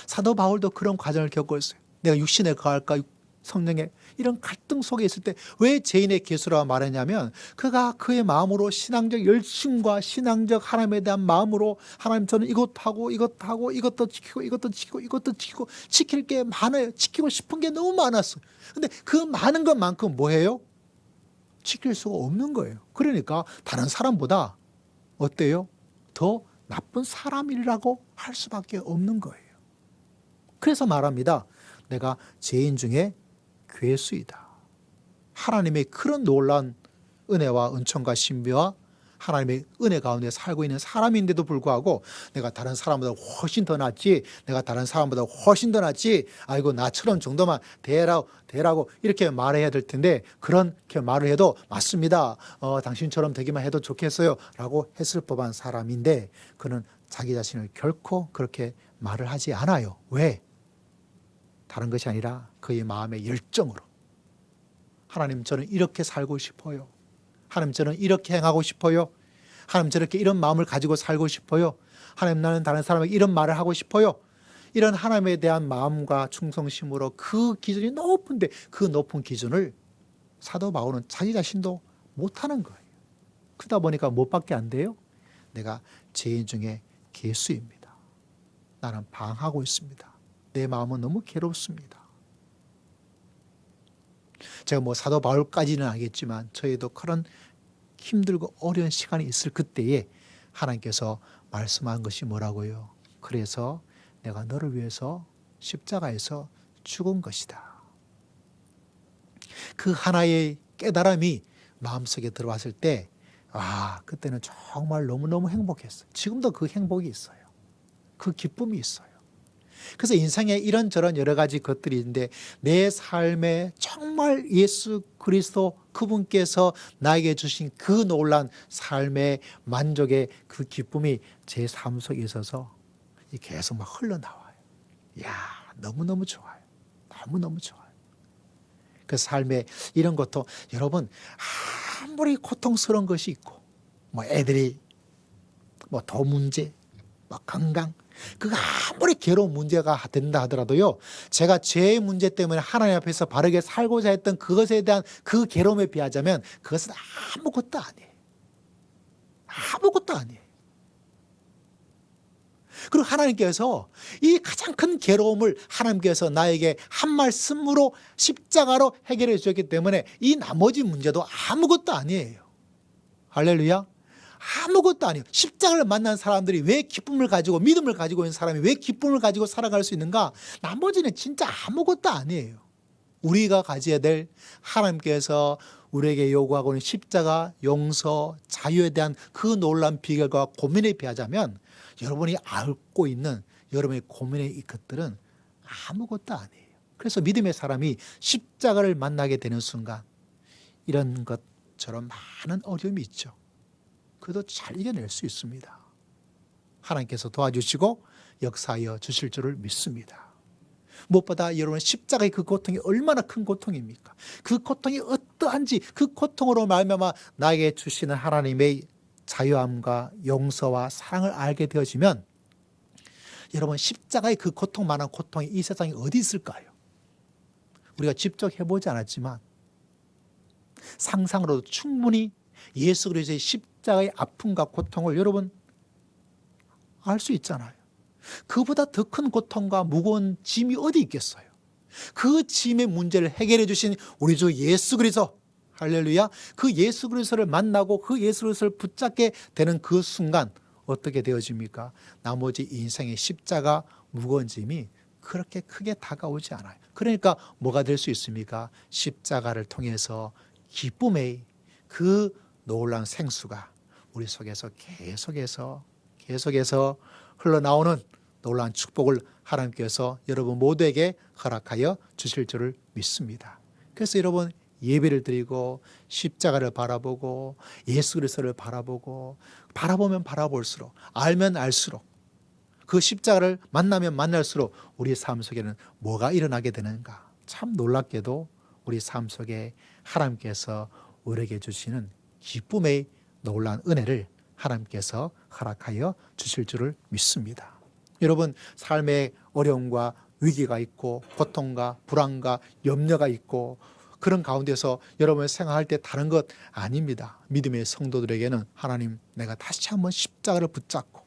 사도 바울도 그런 과정을 겪고 있어요. 내가 육신에 거할까 성령의 이런 갈등 속에 있을 때 왜 죄인의 괴수라고 말했냐면, 그가 그의 마음으로 신앙적 열심과 신앙적 하나님에 대한 마음으로, 하나님 저는 이것하고 이것하고 이것도 지키고 이것도 지키고 이것도 지키고, 지킬 게 많아요. 지키고 싶은 게 너무 많았어요. 근데 그 많은 것만큼 뭐예요? 지킬 수가 없는 거예요. 그러니까 다른 사람보다 어때요? 더 나쁜 사람이라고 할 수밖에 없는 거예요. 그래서 말합니다. 내가 죄인 중에 괴수이다. 하나님의 그런 놀라운 은혜와 은총과 신비와 하나님의 은혜 가운데 살고 있는 사람인데도 불구하고 내가 다른 사람보다 훨씬 더 낫지, 내가 다른 사람보다 훨씬 더 낫지, 아이고 나처럼 정도만 되라고 이렇게 말해야 될 텐데, 그렇게 말을 해도 맞습니다. 당신처럼 되기만 해도 좋겠어요 라고 했을 법한 사람인데, 그는 자기 자신을 결코 그렇게 말을 하지 않아요. 왜? 다른 것이 아니라 그의 마음의 열정으로, 하나님 저는 이렇게 살고 싶어요. 하나님 저는 이렇게 행하고 싶어요. 하나님 저렇게 이런 마음을 가지고 살고 싶어요. 하나님 나는 다른 사람에게 이런 말을 하고 싶어요. 이런 하나님에 대한 마음과 충성심으로 그 기준이 높은데, 그 높은 기준을 사도 바울은 자기 자신도 못하는 거예요. 그러다 보니까 뭐밖에 안 돼요? 내가 죄인 중에 괴수입니다. 나는 방황하고 있습니다. 내 마음은 너무 괴롭습니다. 제가 뭐 사도 바울까지는 아니겠지만 저희도 그런 힘들고 어려운 시간이 있을 그때에 하나님께서 말씀한 것이 뭐라고요? 그래서 내가 너를 위해서 십자가에서 죽은 것이다. 그 하나의 깨달음이 마음속에 들어왔을 때, 그때는 정말 너무너무 행복했어요. 지금도 그 행복이 있어요. 그 기쁨이 있어요. 그래서 인생에 이런저런 여러 가지 것들이 있는데, 내 삶에 정말 예수 그리스도 그분께서 나에게 주신 그 놀란 삶의 만족의 그 기쁨이 제 삶 속에 있어서 계속 막 흘러나와요. 이야, 너무너무 좋아요. 너무너무 좋아요. 그 삶에 이런 것도, 여러분, 아무리 고통스러운 것이 있고, 뭐 애들이 뭐 더 문제, 뭐 건강, 그가 아무리 괴로운 문제가 된다 하더라도요, 제가 죄의 문제 때문에 하나님 앞에서 바르게 살고자 했던 그것에 대한 그 괴로움에 비하자면 그것은 아무것도 아니에요. 아무것도 아니에요. 그리고 하나님께서 이 가장 큰 괴로움을 하나님께서 나에게 한 말씀으로 십자가로 해결해 주셨기 때문에 이 나머지 문제도 아무것도 아니에요. 할렐루야. 아무것도 아니에요. 십자가를 만난 사람들이 왜 기쁨을 가지고, 믿음을 가지고 있는 사람이 왜 기쁨을 가지고 살아갈 수 있는가? 나머지는 진짜 아무것도 아니에요. 우리가 가져야 될, 하나님께서 우리에게 요구하고 있는 십자가, 용서, 자유에 대한 그 놀라운 비결과 고민에 비하자면, 여러분이 앓고 있는 여러분의 고민의 것들은 아무것도 아니에요. 그래서 믿음의 사람이 십자가를 만나게 되는 순간 이런 것처럼 많은 어려움이 있죠. 그래도 잘 이겨낼 수 있습니다. 하나님께서 도와주시고 역사하여 주실 줄을 믿습니다. 무엇보다 여러분 십자가의 그 고통이 얼마나 큰 고통입니까? 그 고통이 어떠한지 그 고통으로 말미암아 나에게 주시는 하나님의 자유함과 용서와 사랑을 알게 되어지면 여러분 십자가의 그 고통만한 고통이 이 세상에 어디 있을까요? 우리가 직접 해보지 않았지만 상상으로도 충분히 예수 그리스도의 십자가의 아픔과 고통을 여러분 알 수 있잖아요. 그보다 더 큰 고통과 무거운 짐이 어디 있겠어요? 그 짐의 문제를 해결해 주신 우리 주 예수 그리스도, 할렐루야. 그 예수 그리스도를 만나고 그 예수 그리스도를 붙잡게 되는 그 순간 어떻게 되어집니까? 나머지 인생의 십자가 무거운 짐이 그렇게 크게 다가오지 않아요. 그러니까 뭐가 될 수 있습니까? 십자가를 통해서 기쁨의 그 놀라운 생수가 우리 속에서 계속해서 흘러나오는 놀라운 축복을 하나님께서 여러분 모두에게 허락하여 주실 줄을 믿습니다. 그래서 여러분 예배를 드리고 십자가를 바라보고 예수 그리스도를 바라보고 바라보면 바라볼수록 알면 알수록 그 십자가를 만나면 만날수록 우리 삶 속에는 뭐가 일어나게 되는가. 참 놀랍게도 우리 삶 속에 하나님께서 우리에게 주시는 기쁨의 놀라운 은혜를 하나님께서 허락하여 주실 줄을 믿습니다. 여러분 삶의 어려움과 위기가 있고 고통과 불안과 염려가 있고 그런 가운데서 여러분 생각할 때 다른 것 아닙니다. 믿음의 성도들에게는 하나님 내가 다시 한번 십자가를 붙잡고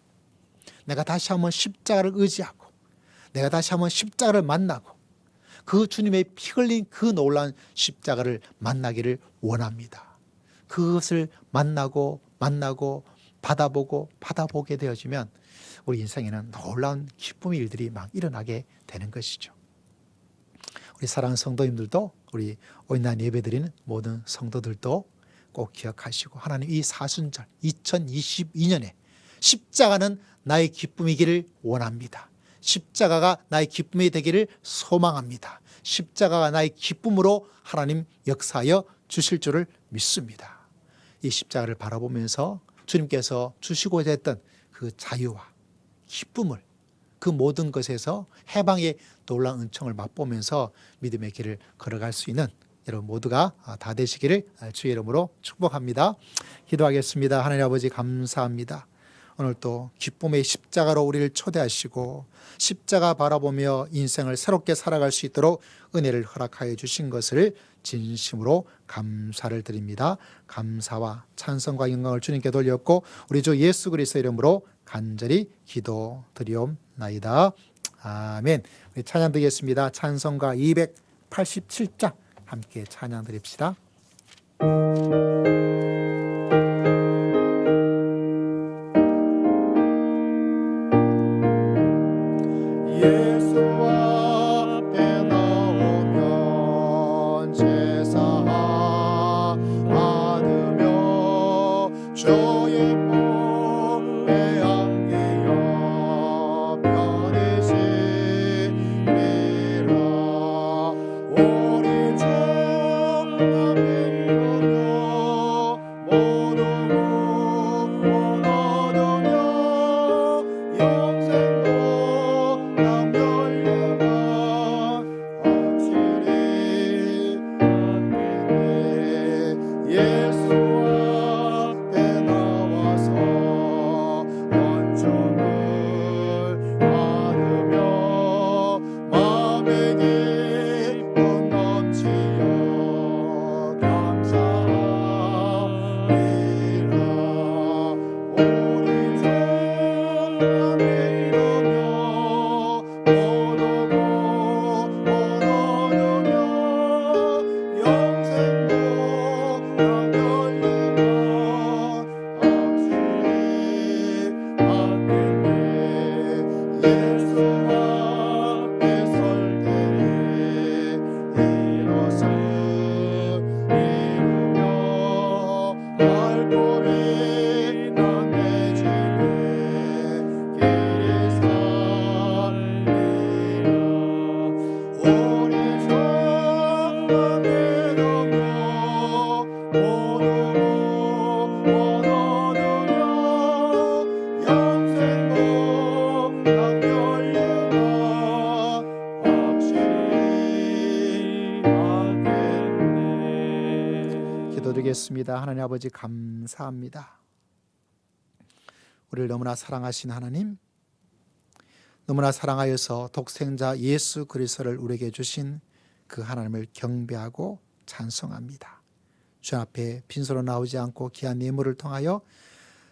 내가 다시 한번 십자가를 의지하고 내가 다시 한번 십자가를 만나고 그 주님의 피 흘린 그 놀라운 십자가를 만나기를 원합니다. 그것을 만나고 받아보게 되어지면 우리 인생에는 놀라운 기쁨의 일들이 막 일어나게 되는 것이죠. 우리 사랑하는 성도님들도 우리 온라인 예배드리는 모든 성도들도 꼭 기억하시고 하나님 이 사순절 2022년에 십자가는 나의 기쁨이기를 원합니다. 십자가가 나의 기쁨이 되기를 소망합니다. 십자가가 나의 기쁨으로 하나님 역사하여 주실 줄을 믿습니다. 이 십자가를 바라보면서 주님께서 주시고자 했던 그 자유와 기쁨을 그 모든 것에서 해방의 놀라운 은총을 맛보면서 믿음의 길을 걸어갈 수 있는 여러분 모두가 다 되시기를 주의 이름으로 축복합니다. 기도하겠습니다. 하나님 아버지 감사합니다. 오늘 또 기쁨의 십자가로 우리를 초대하시고 십자가 바라보며 인생을 새롭게 살아갈 수 있도록 은혜를 허락하여 주신 것을 진심으로 감사를 드립니다. 감사와 찬송과 영광을 주님께 돌렸고 우리 주 예수 그리스도의 이름으로 간절히 기도드리옵나이다. 아멘. 우리 찬양 드리겠습니다. 찬송가 287장 함께 찬양 드립시다. 예수 앞에 나오면 제사 받으며 주의 복에 안기어 편히시리라. 우리 주 앞에 이르며 모두 구원 얻으며 영생도 예수 앞에 나와서 원천을 받으며 마음의 기쁨 넘치어 감사하리라. 우리 주 앞에 이르며 모두 구원 얻으며 영생도 예수 앞에 설 때에 일어서 이루며 얼굴이 남해지네 길이 살리라. 우리 주 앞에 넘어 모두 구원 얻으며 영생도 강렬 기도하겠습니다. 하나님 아버지 감사합니다. 우리를 너무나 사랑하신 하나님, 너무나 사랑하여서 독생자 예수 그리스도를 우리에게 주신 그 하나님을 경배하고 찬송합니다. 주 앞에 빈손으로 나오지 않고 귀한 예물을 통하여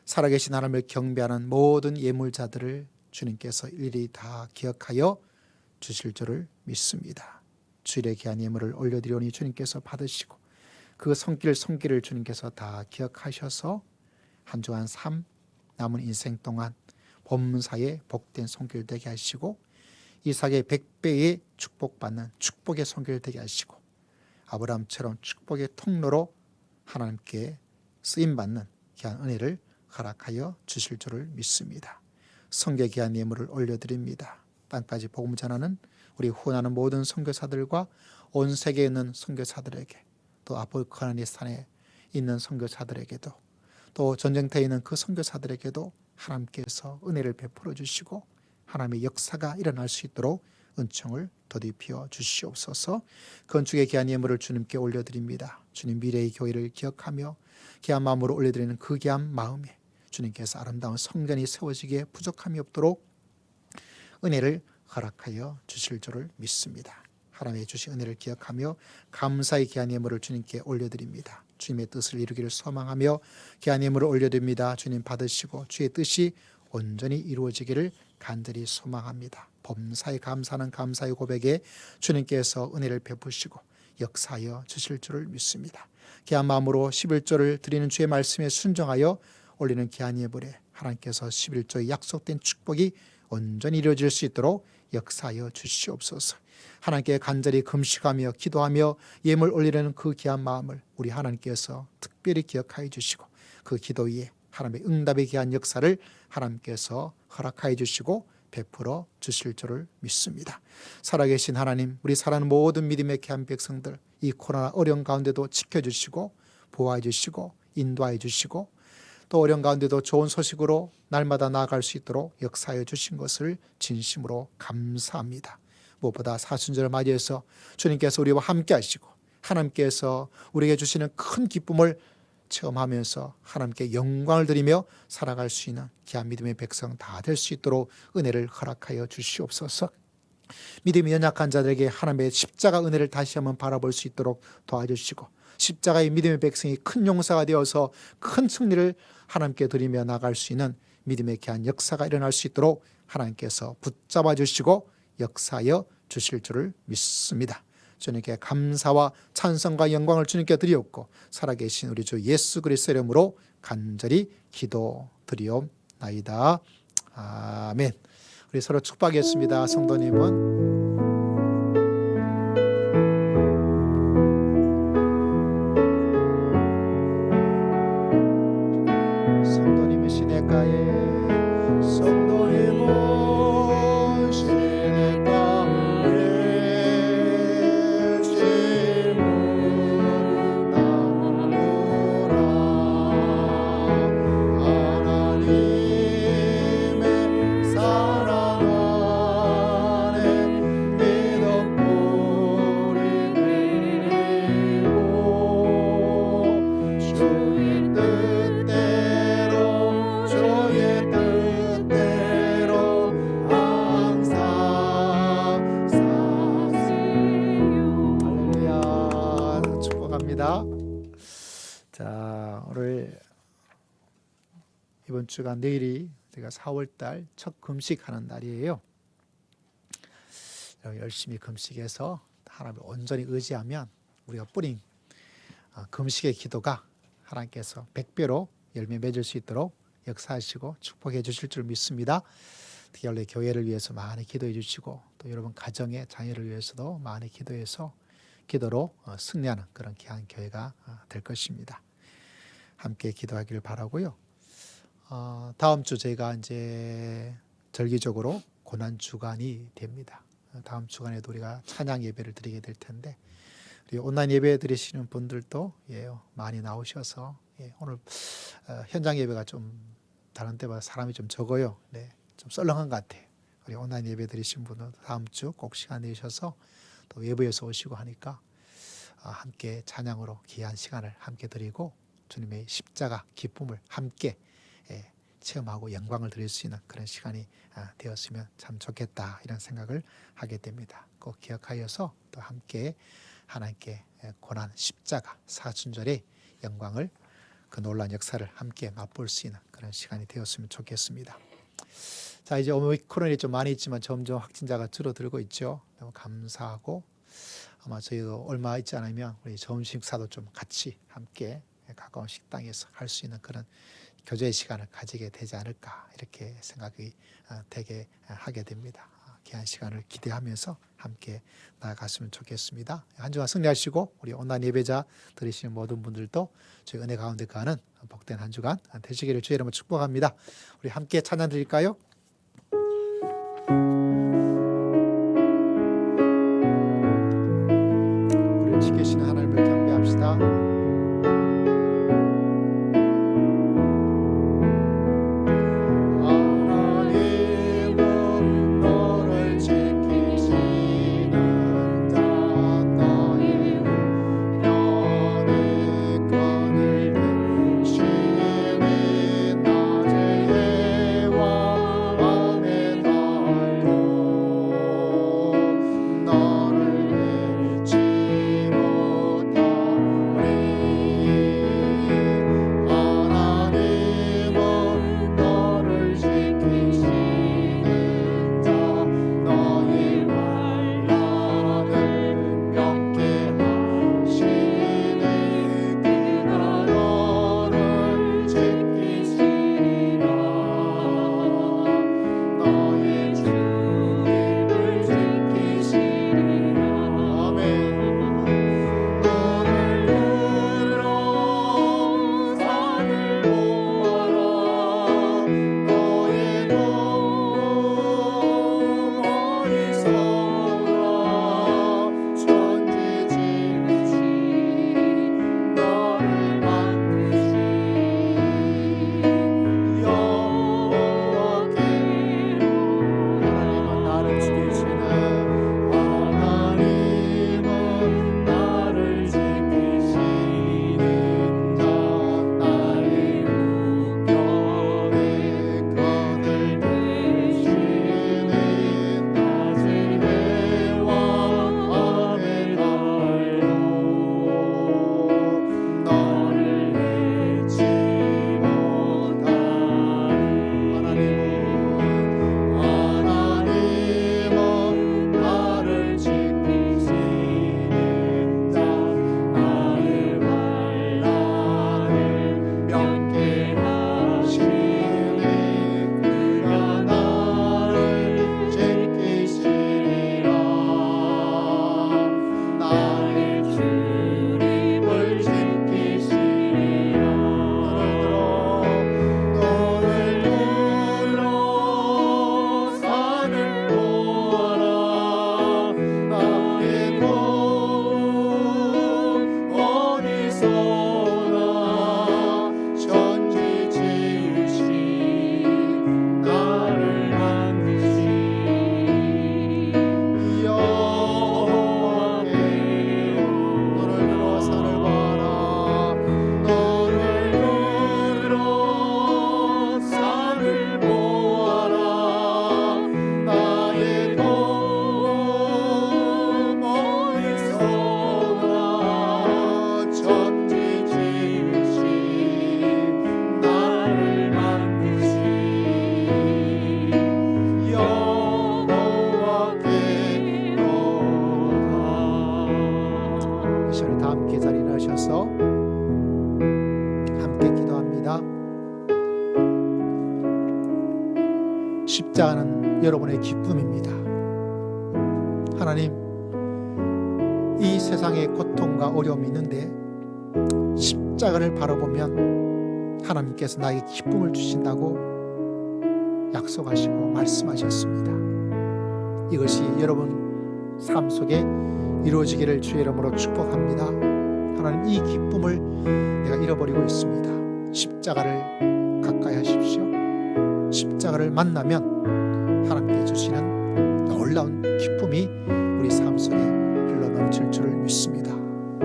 살아계신 하나님을 경배하는 모든 예물자들을 주님께서 일일이 다 기억하여 주실 줄을 믿습니다. 주일에 귀한 예물을 올려드리오니 주님께서 받으시고 그 손길을 주님께서 다 기억하셔서 한 주간 삶 남은 인생 동안 범사에 복된 손길 되게 하시고 이삭의 100배의 축복받는 축복의 손길 되게 하시고 아브라함처럼 축복의 통로로 하나님께 쓰임받는 귀한 은혜를 허락하여 주실 줄을 믿습니다. 선교 귀한 예물을 올려드립니다. 땅까지 복음 전하는 우리 후원하는 모든 선교사들과 온 세계에 있는 선교사들에게 또 아프가니스탄에 있는 선교사들에게도 또 전쟁터에 있는 그 선교사들에게도 하나님께서 은혜를 베풀어 주시고 하나님의 역사가 일어날 수 있도록 은총을 더디피어 주시옵소서. 건축의 귀한 예물을 주님께 올려드립니다. 주님 미래의 교회를 기억하며 귀한 마음으로 올려드리는 그 귀한 마음에 주님께서 아름다운 성전이 세워지기에 부족함이 없도록 은혜를 허락하여 주실 줄을 믿습니다. 하나님의 주신 은혜를 기억하며 감사의 귀한 예물을 주님께 올려드립니다. 주님의 뜻을 이루기를 소망하며 귀한 예물을 올려드립니다. 주님 받으시고 주의 뜻이 온전히 이루어지기를 간절히 소망합니다. 범사에 감사하는 감사의 고백에 주님께서 은혜를 베푸시고 역사하여 주실 줄을 믿습니다. 귀한 마음으로 11조를 드리는 주의 말씀에 순종하여 올리는 귀한 예물에 하나님께서 11조의 약속된 축복이 온전히 이루어질 수 있도록 역사하여 주시옵소서. 하나님께 간절히 금식하며 기도하며 예물 올리려는 그 귀한 마음을 우리 하나님께서 특별히 기억하여 주시고 그 기도 위에 하나님의 응답의 귀한 역사를 하나님께서 허락하여 주시고 베풀어 주실 줄을 믿습니다. 살아계신 하나님, 우리 사랑하는 모든 믿음의 귀한 백성들 이 코로나 어려운 가운데도 지켜주시고 보호해 주시고 인도해 주시고 또 어려운 가운데도 좋은 소식으로 날마다 나아갈 수 있도록 역사해 주신 것을 진심으로 감사합니다. 무엇보다 사순절을 맞이해서 주님께서 우리와 함께 하시고 하나님께서 우리에게 주시는 큰 기쁨을 체험하면서 하나님께 영광을 드리며 살아갈 수 있는 귀한 믿음의 백성 다 될 수 있도록 은혜를 허락하여 주시옵소서. 믿음이 연약한 자들에게 하나님의 십자가 은혜를 다시 한번 바라볼 수 있도록 도와주시고 십자가의 믿음의 백성이 큰 용사가 되어서 큰 승리를 하나님께 드리며 나갈 수 있는 믿음의 귀한 역사가 일어날 수 있도록 하나님께서 붙잡아 주시고 역사하여 주실 줄을 믿습니다. 주님께 감사와 찬송과 영광을 주님께 드리옵고 살아계신 우리 주 예수 그리스도의 이름으로 간절히 기도드리옵나이다. 아멘. 우리 서로 축복하겠습니다. 성도님은 성도님은 시냇가에 자, 오늘 이번 주가 내일이 제가 4월달 첫 금식하는 날이에요. 열심히 금식해서 하나님을 온전히 의지하면 우리가 뿌린 금식의 기도가 하나님께서 100배로 열매 맺을 수 있도록 역사하시고 축복해 주실 줄 믿습니다. 특히 원래 교회를 위해서 많이 기도해 주시고 또 여러분 가정의 자녀를 위해서도 많이 기도해서 기도로 승리하는 그런 귀한 교회가 될 것입니다. 함께 기도하기를 바라고요. 다음 주 저희가 이제 절기적으로 고난 주간이 됩니다. 다음 주간에도 우리가 찬양 예배를 드리게 될 텐데 우리 온라인 예배 드리시는 분들도 많이 나오셔서 오늘 현장 예배가 좀 다른 때보다 사람이 좀 적어요. 네, 좀 썰렁한 것 같아요. 우리 온라인 예배 드리신 분은 다음 주 꼭 시간 내셔서 또 외부에서 오시고 하니까 함께 찬양으로 귀한 시간을 함께 드리고 주님의 십자가 기쁨을 함께 체험하고 영광을 드릴 수 있는 그런 시간이 되었으면 참 좋겠다, 이런 생각을 하게 됩니다. 꼭 기억하여서 또 함께 하나님께 고난 십자가 사순절의 영광을, 그 놀라운 역사를 함께 맛볼 수 있는 그런 시간이 되었으면 좋겠습니다. 자, 이제 오미크론이 좀 많이 있지만 점점 확진자가 줄어들고 있죠. 너무 감사하고, 아마 저희도 얼마 있지 않으면 우리 점심 식사도 좀 같이 함께 가까운 식당에서 할 수 있는 그런 교제의 시간을 가지게 되지 않을까, 이렇게 생각이 되게 하게 됩니다. 귀한 시간을 기대하면서 함께 나아갔으면 좋겠습니다. 한 주간 승리하시고 우리 온라인 예배자 들으시는 모든 분들도 저희 은혜 가운데 가는 복된 한 주간 되시기를 주의 이름으로 축복합니다. 우리 함께 찬양 드릴까요? 우리를 지키시는 하나님을 경배합시다. 십자가는 여러분의 기쁨입니다. 하나님, 이 세상에 고통과 어려움이 있는데 십자가를 바라보면 하나님께서 나에게 기쁨을 주신다고 약속하시고 말씀하셨습니다. 이것이 여러분 삶 속에 이루어지기를 주의 이름으로 축복합니다. 하나님, 이 기쁨을 내가 잃어버리고 있습니다. 십자가를 가까이 하십시오. 십자가를 만나면 하나님께 주시는 놀라운 기쁨이 우리 삶 속에 흘러넘칠 줄을 믿습니다.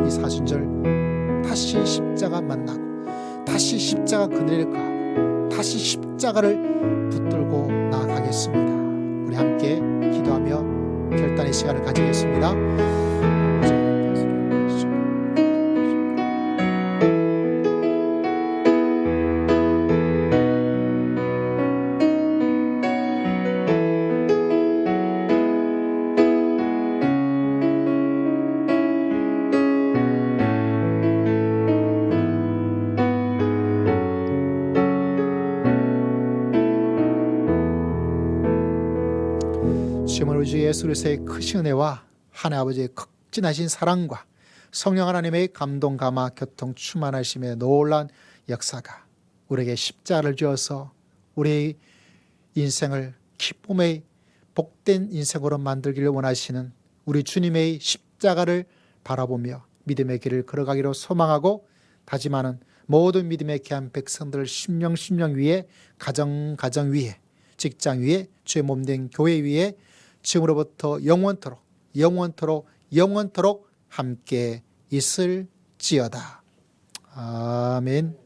이 사순절 다시 십자가 만나고 다시 십자가 그늘에 가고 다시 십자가를 붙들고 나아가겠습니다. 우리 함께 기도하며 결단의 시간을 가지겠습니다. 주님은 우리 주 예수 그리스도의 크신 은혜와 하나님 아버지의 극진하신 사랑과 성령 하나님의 감동 감화 교통 충만하심의 놀라운 역사가 우리에게 십자가를 지어서 우리의 인생을 기쁨의 복된 인생으로 만들기를 원하시는 우리 주님의 십자가를 바라보며 믿음의 길을 걸어가기로 소망하고 다짐하는 모든 믿음의 귀한 백성들을 심령 위에 가정 위에 직장 위에 주의 몸된 교회 위에 지금으로부터 영원토록 함께 있을지어다. 아멘.